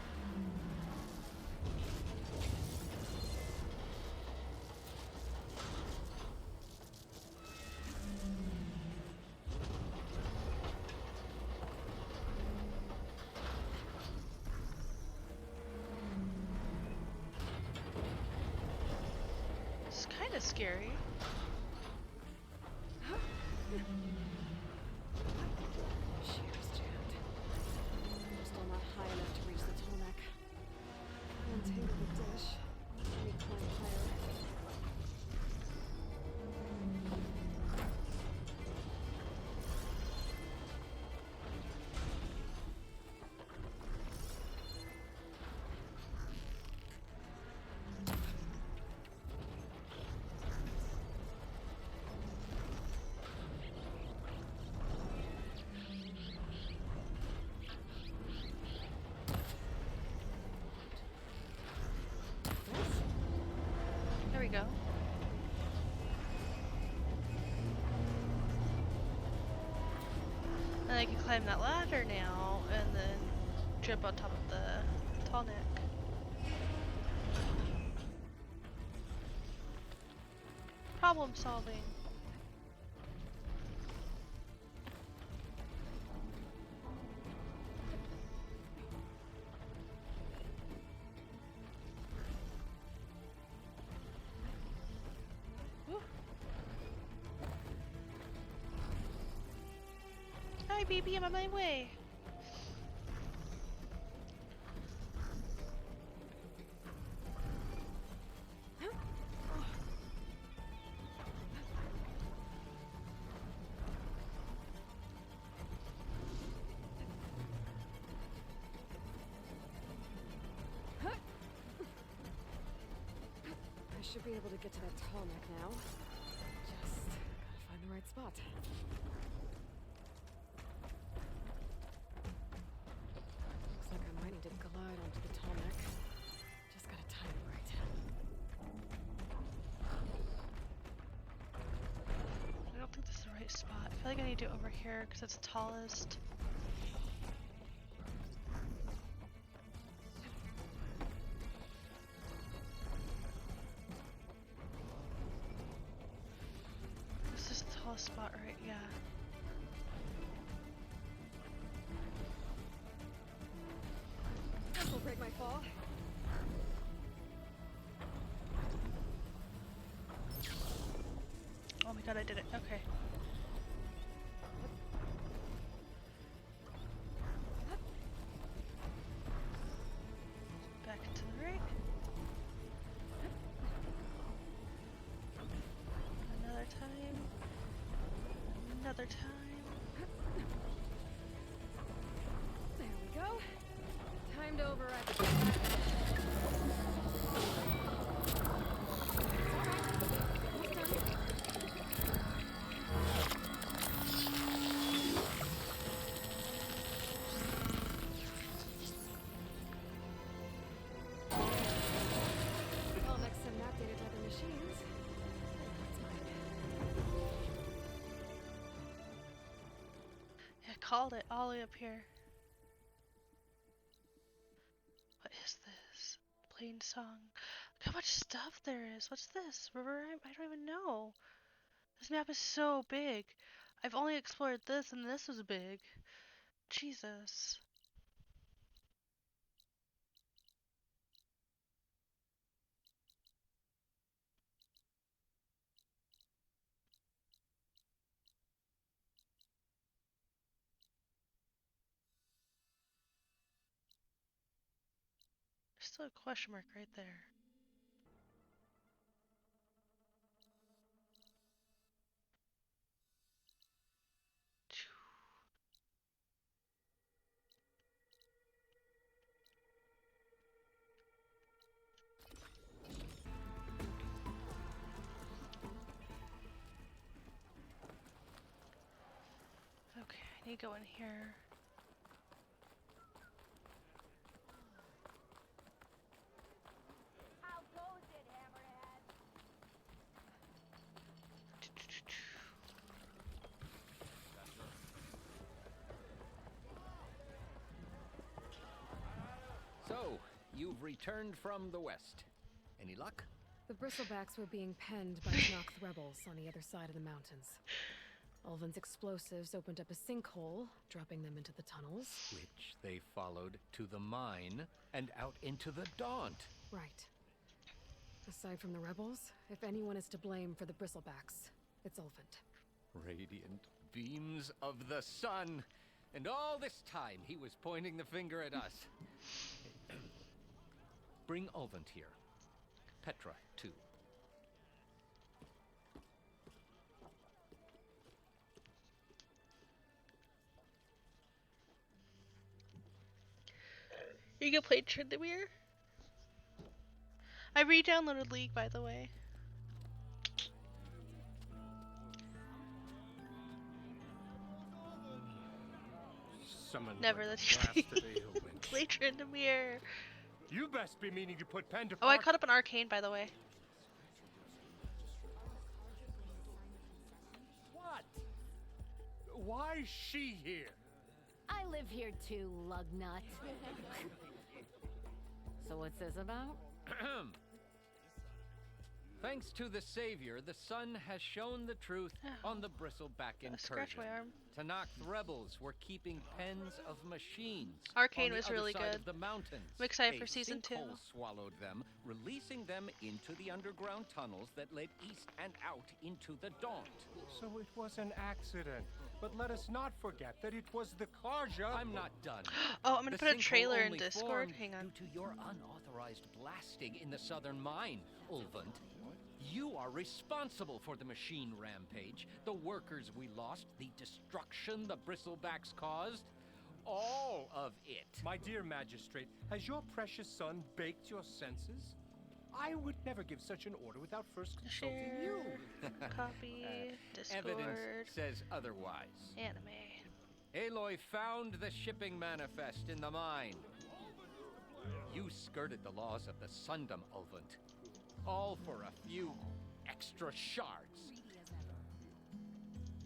It's kind of scary. Shear's jammed. We're still not high enough to reach the tall neck. Untangle the dish. Let me climb higher. There we go. And I can climb that ladder now and then jump on top of the tall neck. problem solving. Woo. Hi, baby, I'm on my way. I should be able to get to that tall neck now. Just gotta find the right spot. Looks like I might need to glide onto the tall neck. Just gotta time it right. I don't think this is the right spot. I feel like I need to do it over here because it's the tallest. This is the tallest spot, right? Yeah. This will break my fall. Oh my god, I did it. Okay. Back to the right. Another time. Another time. There we go. Time to override the I'll mix some map data to other machines. That's mine. Yeah, called it all the way up here. What is this? Plain song. Look how much stuff there is. What's this? River? I don't even know. This map is so big. I've only explored this and this was big. Jesus. There's still a question mark right there. Okay, I need to go in here. How goes it, Hammerhead? So, you've returned from the west. Any luck? The bristlebacks were being penned by Knocked rebels on the other side of the mountains. Ulvin's explosives opened up a sinkhole, dropping them into the tunnels. Which they followed to the mine and out into the Daunt. Right. Aside from the rebels, if anyone is to blame for the bristlebacks, it's Ulvin. Radiant beams of the sun. And all this time he was pointing the finger at us. Bring Ulvin here. Petra, too. Are you gonna play Tryndamere? I re-downloaded League, by the way. Summoned Never, like that's a blasted ailment. Play Tryndamere. You best be meaning to put pen to Oh, I caught up an Arcane, by the way. What? Why is she here? I live here too, lugnut. So what's this about? Thanks to the Savior, the sun has shown the truth on the bristleback Scratch incursion. my arm. Tanakh rebels were keeping pens of machines Arcane on the was other really side good. of the mountains. I'm excited A for season 2. sinkhole swallowed them, releasing them into the underground tunnels that led east and out into the Daunt. So it was an accident. But let us not forget that it was the Karja. I'm not done. Oh, I'm gonna The put a sinkhole trailer in only Discord. formed Hang on. Due to your unauthorized blasting in the southern mine, Ulvant. You are responsible for the machine rampage, the workers we lost, the destruction the bristlebacks caused. All of it. My dear magistrate, has your precious son baked your senses? I would never give such an order without first consulting you. Copy. Discord. Evidence says otherwise. Anime. Aloy found the shipping manifest in the mine. You skirted the laws of the Sundom, Ulvant. All for a few extra shards.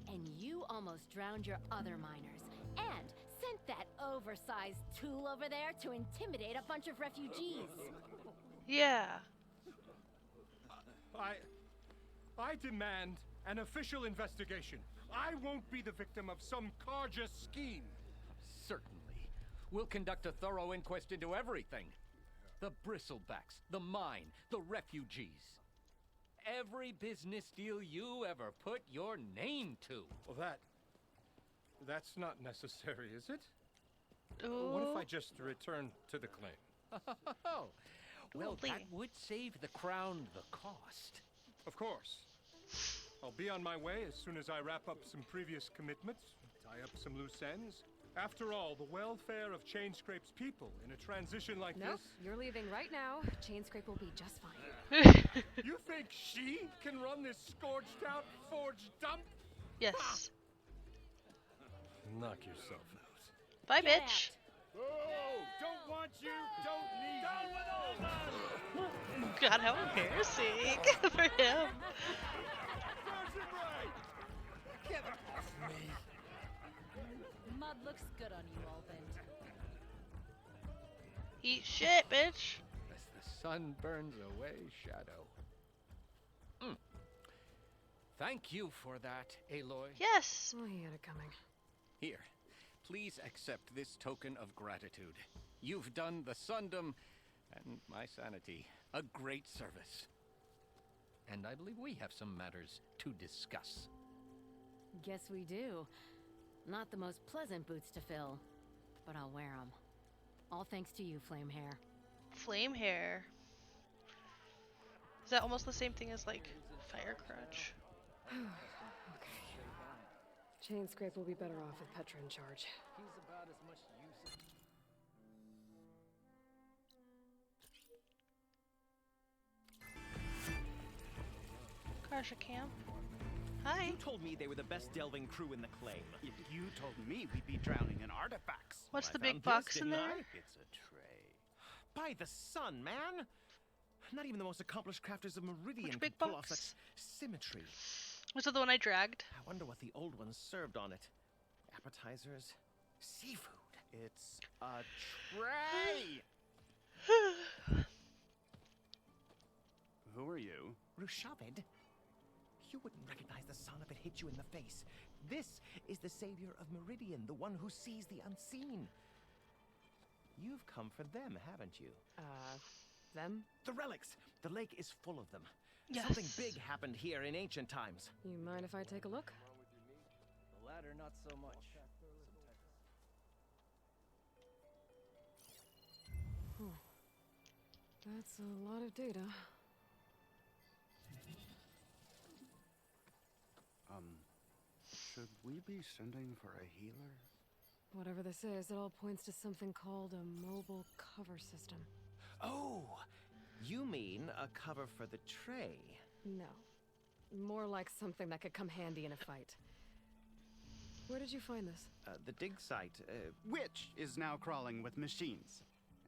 And you almost drowned your other miners. And sent that oversized tool over there to intimidate a bunch of refugees. Yeah. I demand an official investigation. I won't be the victim of some Karja scheme. Certainly. We'll conduct a thorough inquest into everything. The bristlebacks, the mine, the refugees. Every business deal you ever put your name to. Well, that's not necessary, is it? Ooh. What if I just return to the claim? Well, that would save the crown the cost. Of course. I'll be on my way as soon as I wrap up some previous commitments, tie up some loose ends. After all, the welfare of Chainscrape's people in a transition like Nope, this... you're leaving right now. Chainscrape will be just fine. You think she can run this scorched-out forge dump? Yes. Ha! Knock yourself out. Bye, bitch. Oh, don't want you, don't need you. God, how embarrassing for him. Get off me. Mud looks good on you, Ulvant. Eat shit, bitch. As the sun burns away shadow. Thank you for that, Aloy. Yes. Oh, he had it coming. Here, please accept this token of gratitude. You've done the Sundom and my sanity a great service. And I believe we have some matters to discuss. Guess we do. Not the most pleasant boots to fill, but I'll wear them. All thanks to you, Flame Hair. Flame Hair. Is that almost the same thing as, like, Fire Crutch? Okay. Chainscrape will be better off with Petra in charge. He's about as much use. Karsha Camp. Hi. You told me they were the best delving crew in the claim. You told me we'd be drowning in artifacts. What's Well, the I big found box this, in didn't there? I? It's a tray. By the sun, man! Not even the most accomplished crafters of Meridian Which could big pull off box? such symmetry. Was it the one I dragged? I wonder what the old ones served on it. Appetizers, seafood. It's a tray. Who are you? Rushavid. You wouldn't recognize the sun if it hit you in the face. This is the savior of Meridian, the one who sees the unseen. You've come for them, haven't you? Them? The relics. The lake is full of them. Yes. Something big happened here in ancient times. You mind if I take a look? The latter, not so much. That's a lot of data. Should we be sending for a healer? Whatever this is, it all points to something called a mobile cover system. Oh, you mean a cover for the tray? No. More like something that could come handy in a fight. Where did you find this? The dig site, Which is now crawling with machines.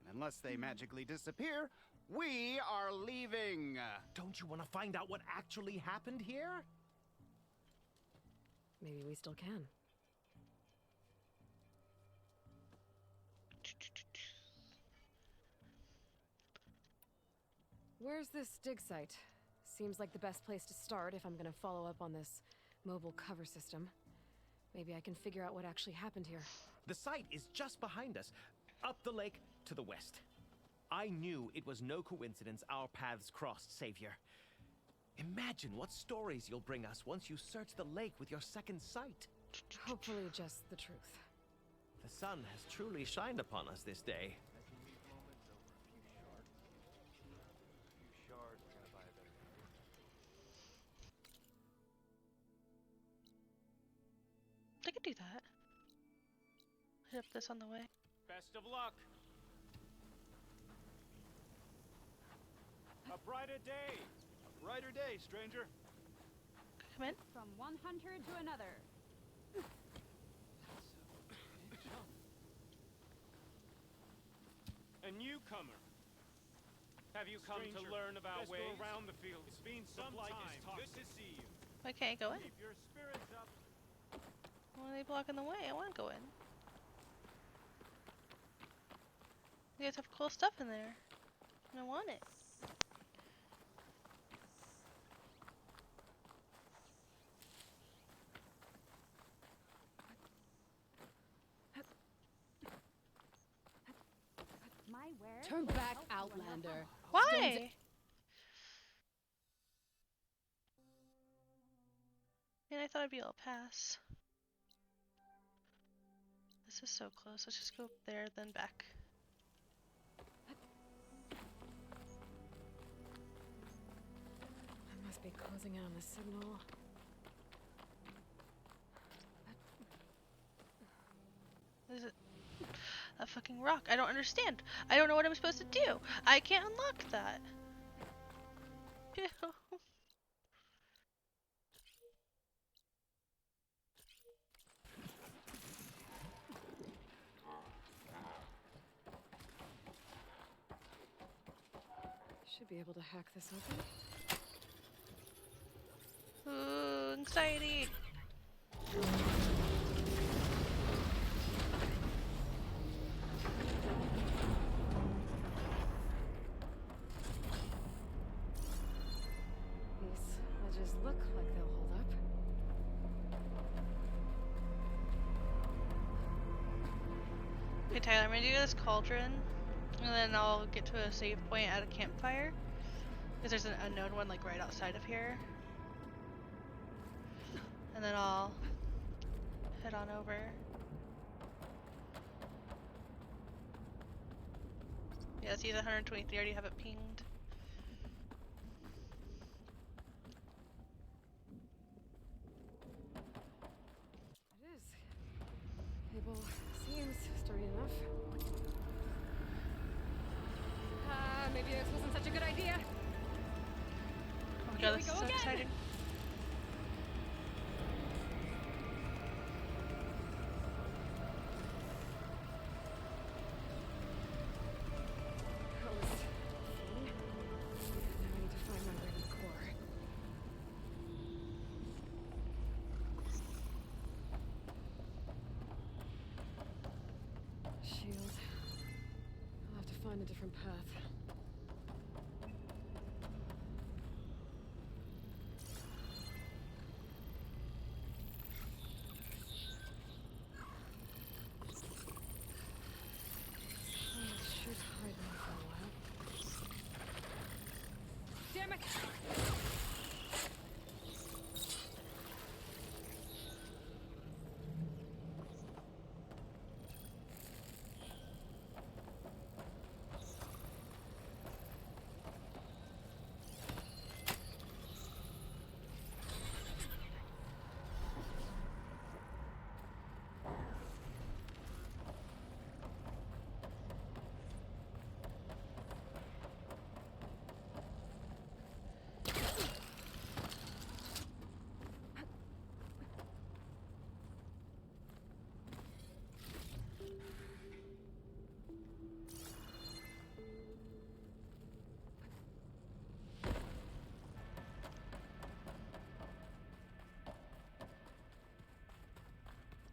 And unless they magically disappear, we are leaving! Don't you want to find out what actually happened here? Maybe we still can. Where's this dig site? seems like the best place to start if I'm gonna follow up on this mobile cover system. Maybe I can figure out what actually happened here. The site is just behind us, up the lake to the west. I knew it was no coincidence our paths crossed, Savior. Imagine what stories you'll bring us once you search the lake with your second sight. Hopefully just the truth. The sun has truly shined upon us this day. I could do that. Hit up this on the way. Best of luck. A brighter day. A brighter day, stranger. Come in. From one hunter to another. A newcomer. Have you come to learn about ways? Go around the field. It's been some time. Good to see you. I can't go in. Keep your spirits up. Why are they blocking the way? I want to go in. You guys have cool stuff in there. I want it. My wares Turn will back, help you in your Outlander. Why? Man, I thought I'd be able to pass. This is so close. Let's just go up there, then back. I must be closing in on the signal. Is it a fucking rock? I don't understand. I don't know what I'm supposed to do. I can't unlock that. Ew. Should be able to hack this open. Ooh, anxiety. These ledges look like they'll hold up. Okay, Tyler, I'm gonna do this cauldron, and then I'll get to a save point at a campfire. Because there's an unknown one, like, right outside of here. And then I'll head on over. Yeah, let's use 123. I already have it pinged. It is. Table seems sturdy enough. Maybe this wasn't such a good idea. Oh my Here god, we this is go so again. exciting. That was fun. Now I need to find my ready core. Shield. I'll have to find a different path. Should hide me for a while. Damn it!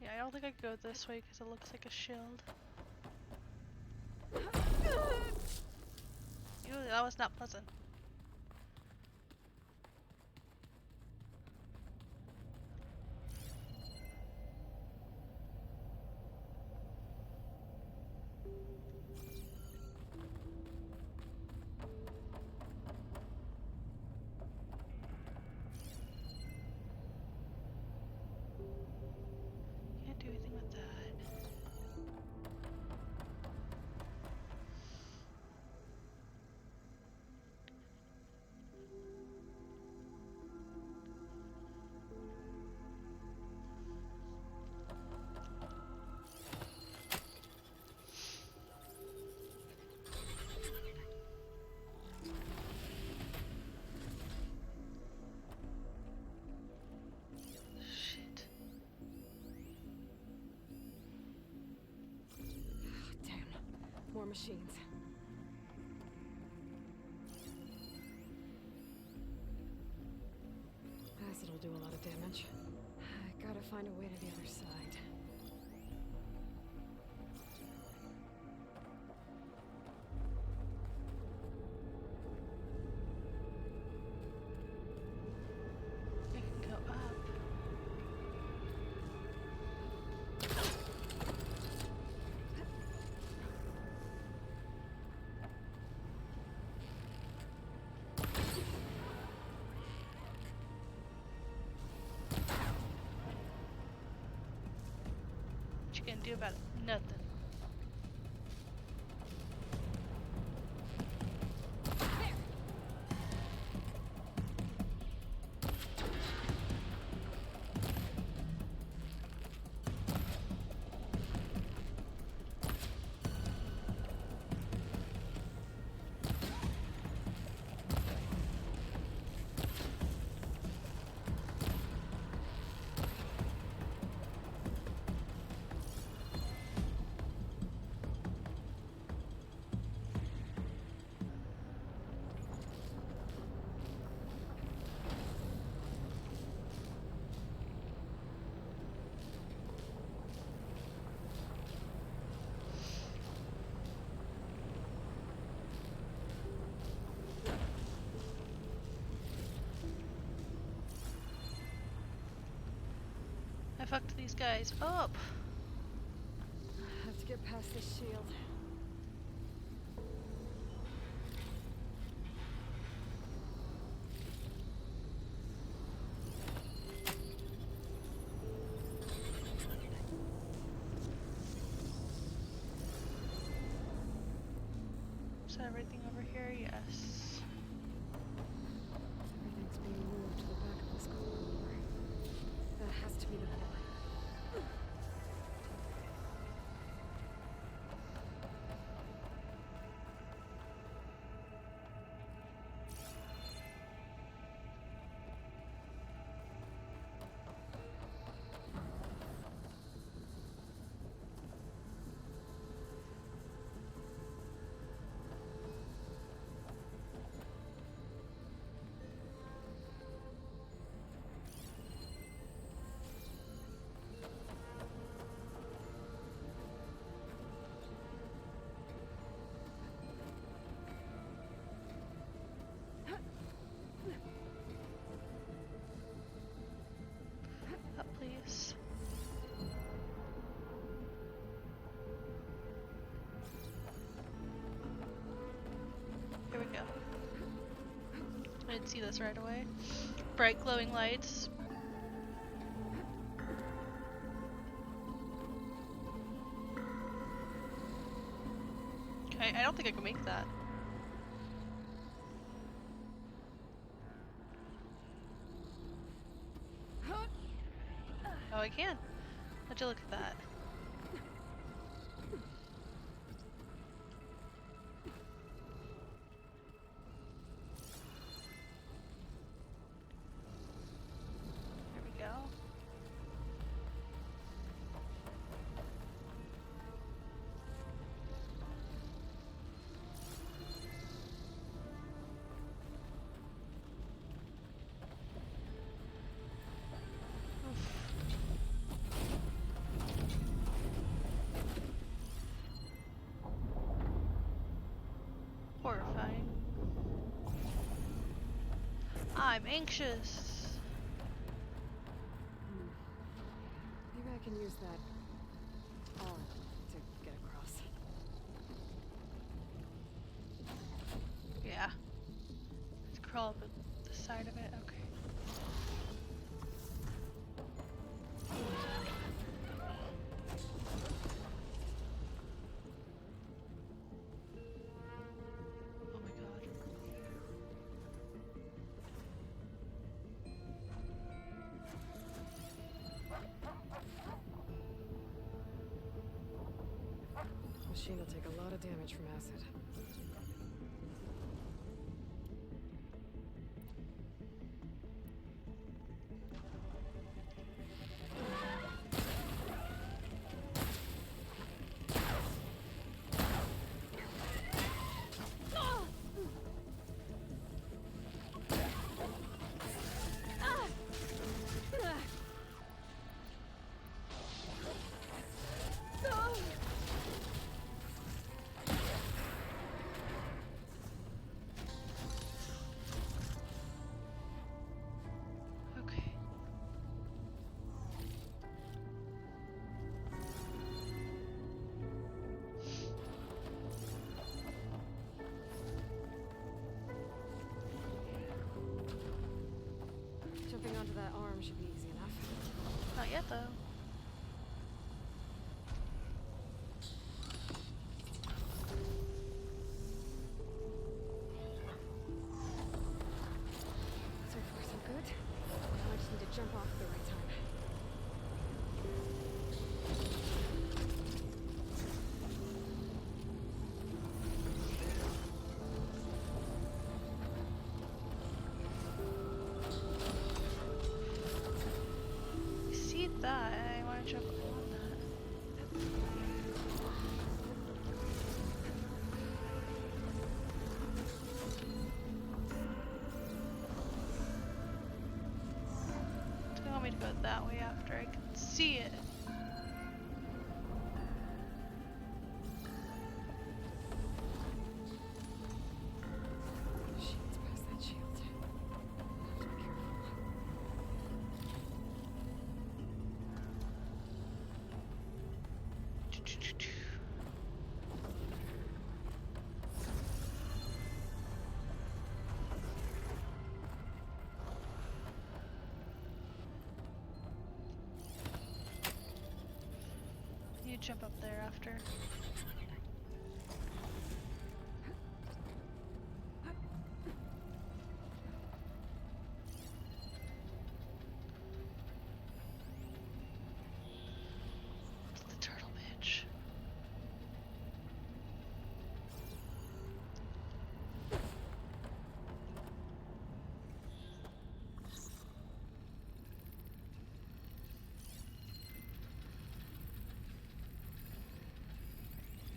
Yeah, I don't think I could go this way because it looks like a shield. Ew, that was not pleasant. machines. Acid will do a lot of damage. I gotta find a way to the other side. I can go up. What you gonna do about it? Nothing. I fucked these guys up. I have to get past this shield. Is everything over here? Yes. Everything's being moved to the back of this corridor. That has to be the core. Up, please. Here we go. I didn't see this right away. Bright glowing lights. Okay, I don't think I can make that. Oh, I can. How'd you look at that? There we go. Horrifying. I'm anxious. Maybe I can use that arm to get across. Yeah. Let's crawl up the side of it. Okay. Oh my god. Machine will take a lot of damage from acid. arm should be easy enough. Not yet, though. So far, so good. Now I just need to jump off at the right time. I see that, and I want to jump on that. Do you want me to go that way after I can see it? Shields past that shield. Have to be careful. You jump up there after. The turtle bitch.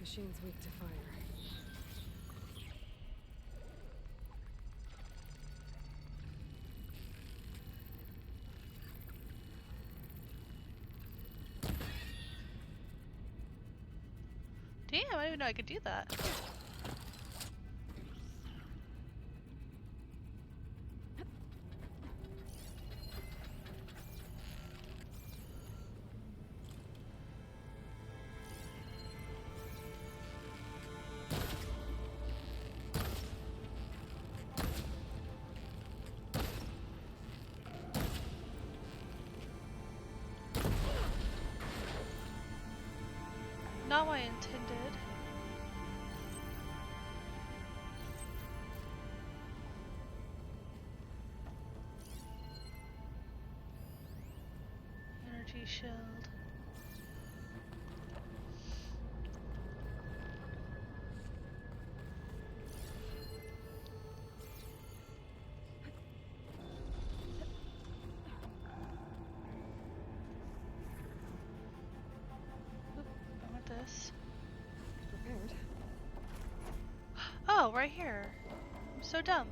Machine's weak to fire. Damn, I didn't even know I could do that. Not what I intended. Energy shield. Oop, I want this. Prepared. Oh, right here. I'm so dumb.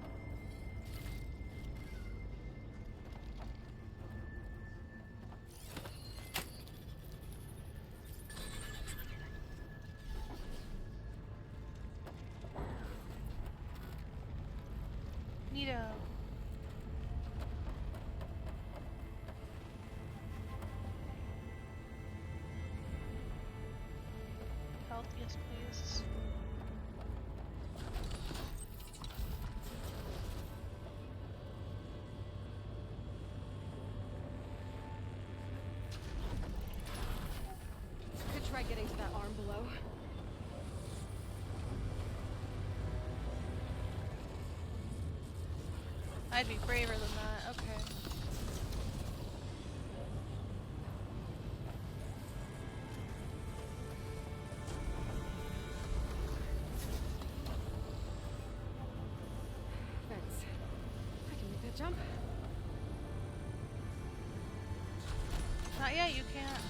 Neato. Health, yes please. Could try getting to that arm below. I'd be braver than that. Okay. Thanks. I can make that jump. Not yet, you can't.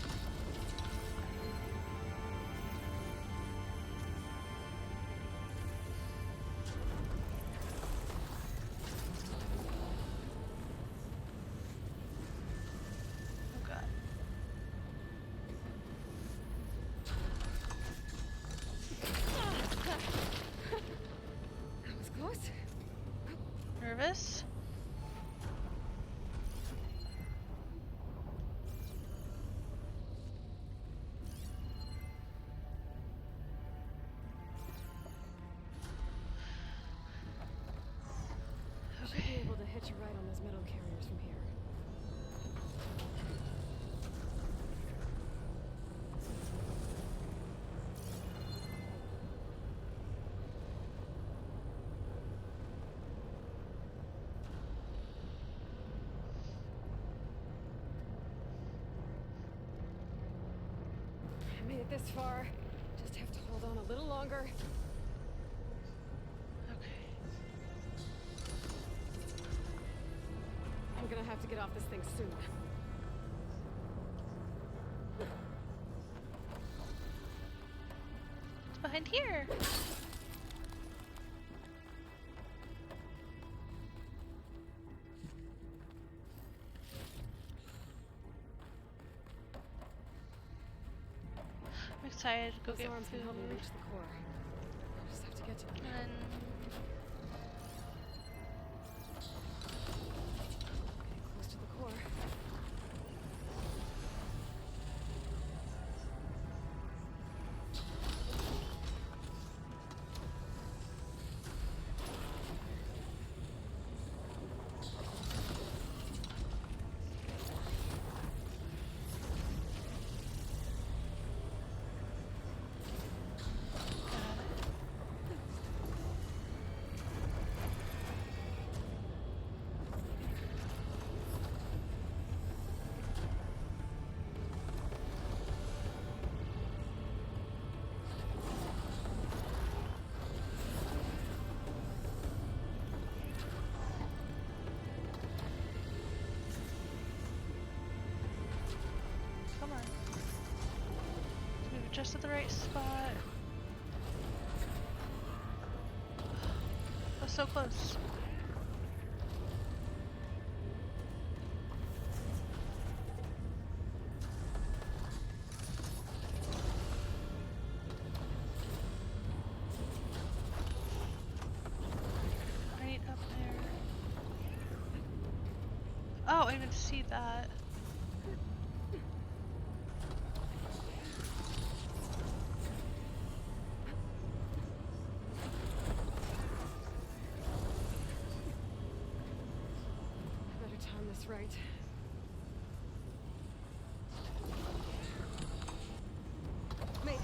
Oh god. That was close. Nervous? Should be able to hitch a ride on those metal carriers from here. I made it this far. Just have to hold on a little longer. Okay. I'm gonna have to get off this thing soon. It's behind here. I'm excited to go Those get arms food. can help me reach the core. I just have to get to them. And Getting close to the core. come on. Move it just at the right spot. That's so close. I need up there. Oh, I didn't see that. I better time this right. Made it.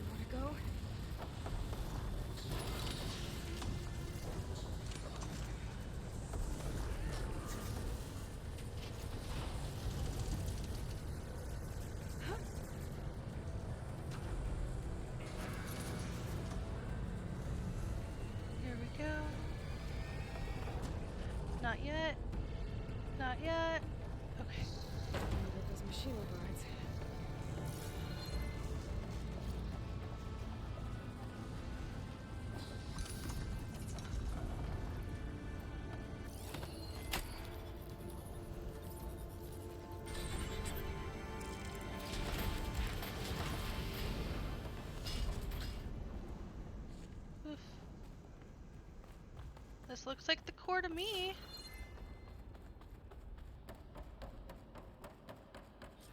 More to go. Here we go. Not yet. Not yet. Okay. Get those machine overrides. Oof. This looks like the core to me.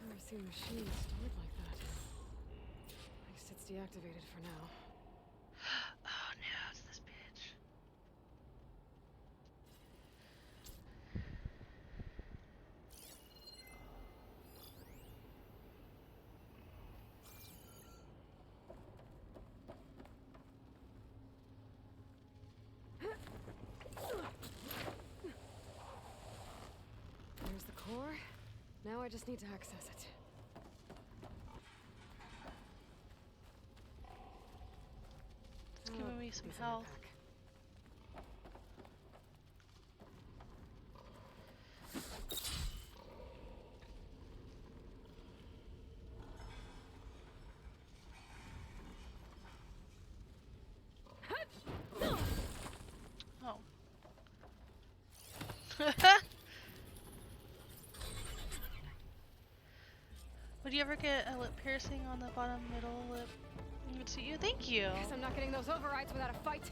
I've never seen machines stored like that. I guess it's deactivated for now. Oh no, it's this bitch. There's the core. Now I just need to access it. It's giving me some piece in my health. pack. Oh. Would you ever get a lip piercing on the bottom middle lip? It would suit you. Thank you. Guess I'm not getting those overrides without a fight.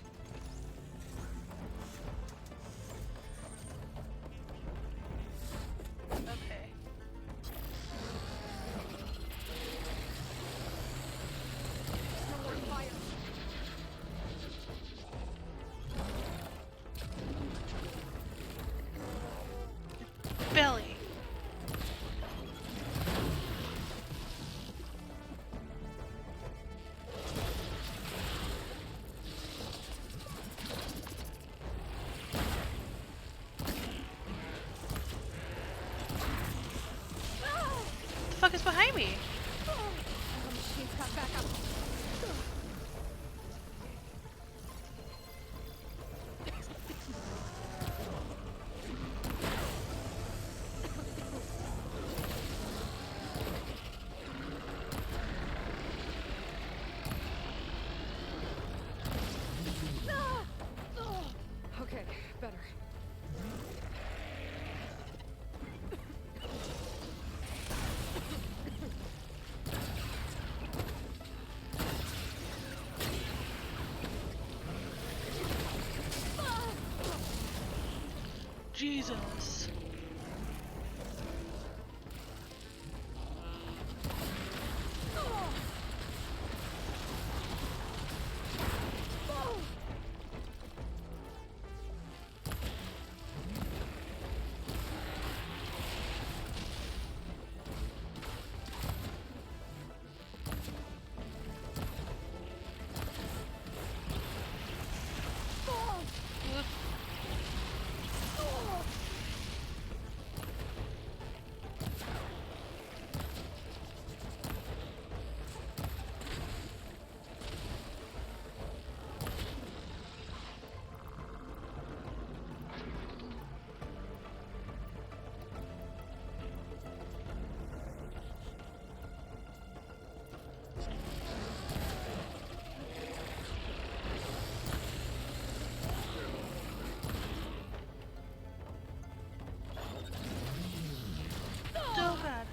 Okay. Nowhere to fire. He's behind me. Oh, the machine's got back up. Okay, better. Jesus. So bad.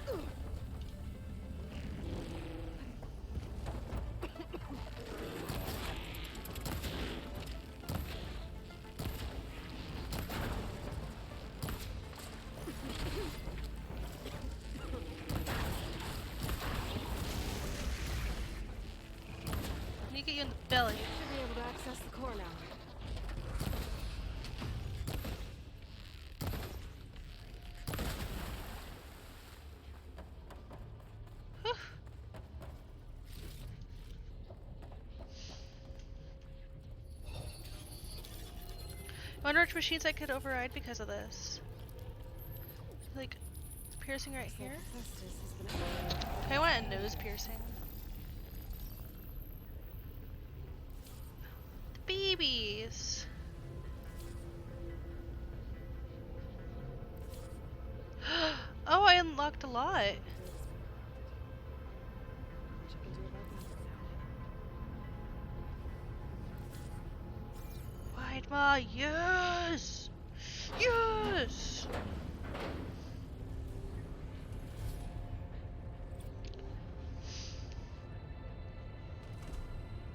Need to get you in the belly. Should be able to access the core now. I wonder which machines I could override because of this. Like, piercing right here. Okay, I want a nose piercing. The babies. Oh, I unlocked a lot. Wide maw, yes! Yes!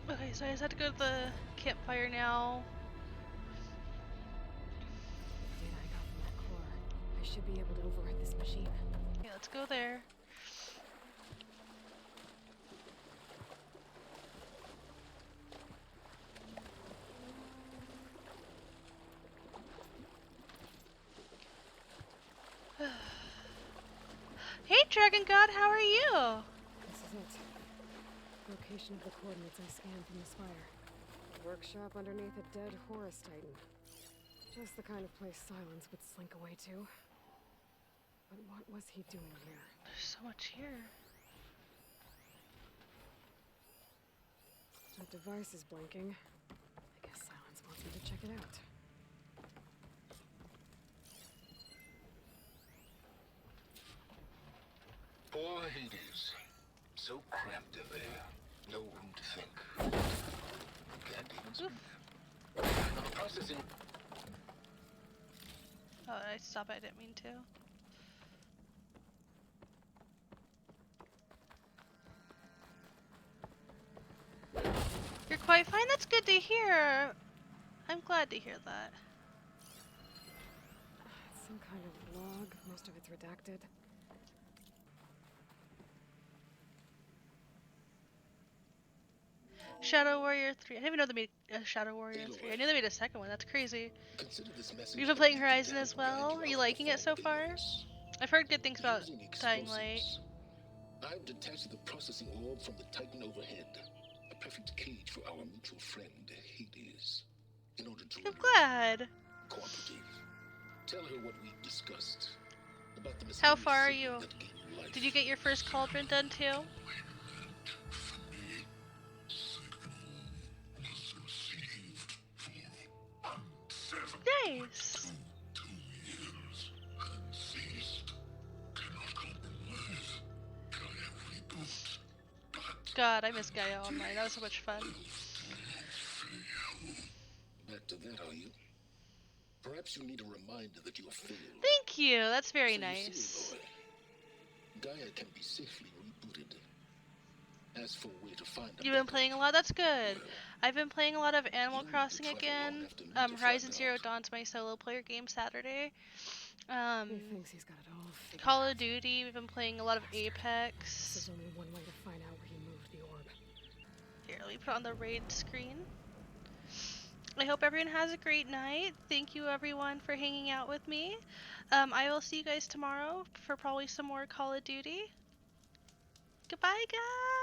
Okay, so I just have to go to the campfire now. The data I got from that core, I should be able to override this machine. Okay, let's go there. Hey, Dragon God, how are you? This is it. Location of the coordinates I scanned from the spire. Workshop underneath a dead Horus Titan. Just the kind of place Silence would slink away to. But what was he doing here? There's so much here. That device is blinking. I guess Silence wants me to check it out. Poor Hades. So cramped in there. No room to think. Can't even speak. Now the processing. Oh, I stopped. I didn't mean to. You're quite fine. That's good to hear. I'm glad to hear that. It's some kind of log. Most of it's redacted. Shadow Warrior 3. I didn't even know they made a Shadow Warrior 3. I knew they made a second one. That's crazy. You've been playing Horizon as well? Are you liking it so far? I've heard good things about Dying Light. I've detached the processing orb from the Titan overhead. A perfect cage for our mutual friend, Hades. In order to I'm glad. cooperative. Tell her what we discussed. about the How mysterious far are signal you? that gave you life. Did you get your first cauldron done too? Nice. God, I miss Gaia Online. That was so much fun. Back to that, are you? Perhaps you need a reminder that you have failed. Thank you. That's very So nice. You see, Aloy, Gaia can be safely rebooted. As for where to find a You've been backup, playing a lot? That's good. I've been playing a lot of Animal Crossing travel again. long enough to live to Horizon find Zero out. Dawn's my solo player game Saturday. He thinks he's got it all figured Call out. of Duty, we've been playing a lot of Apex. There's only one way to find out where he moved the orb. Here, let me put on the raid screen. I hope everyone has a great night. Thank you everyone for hanging out with me. I will see you guys tomorrow for probably some more Call of Duty. Goodbye, guys!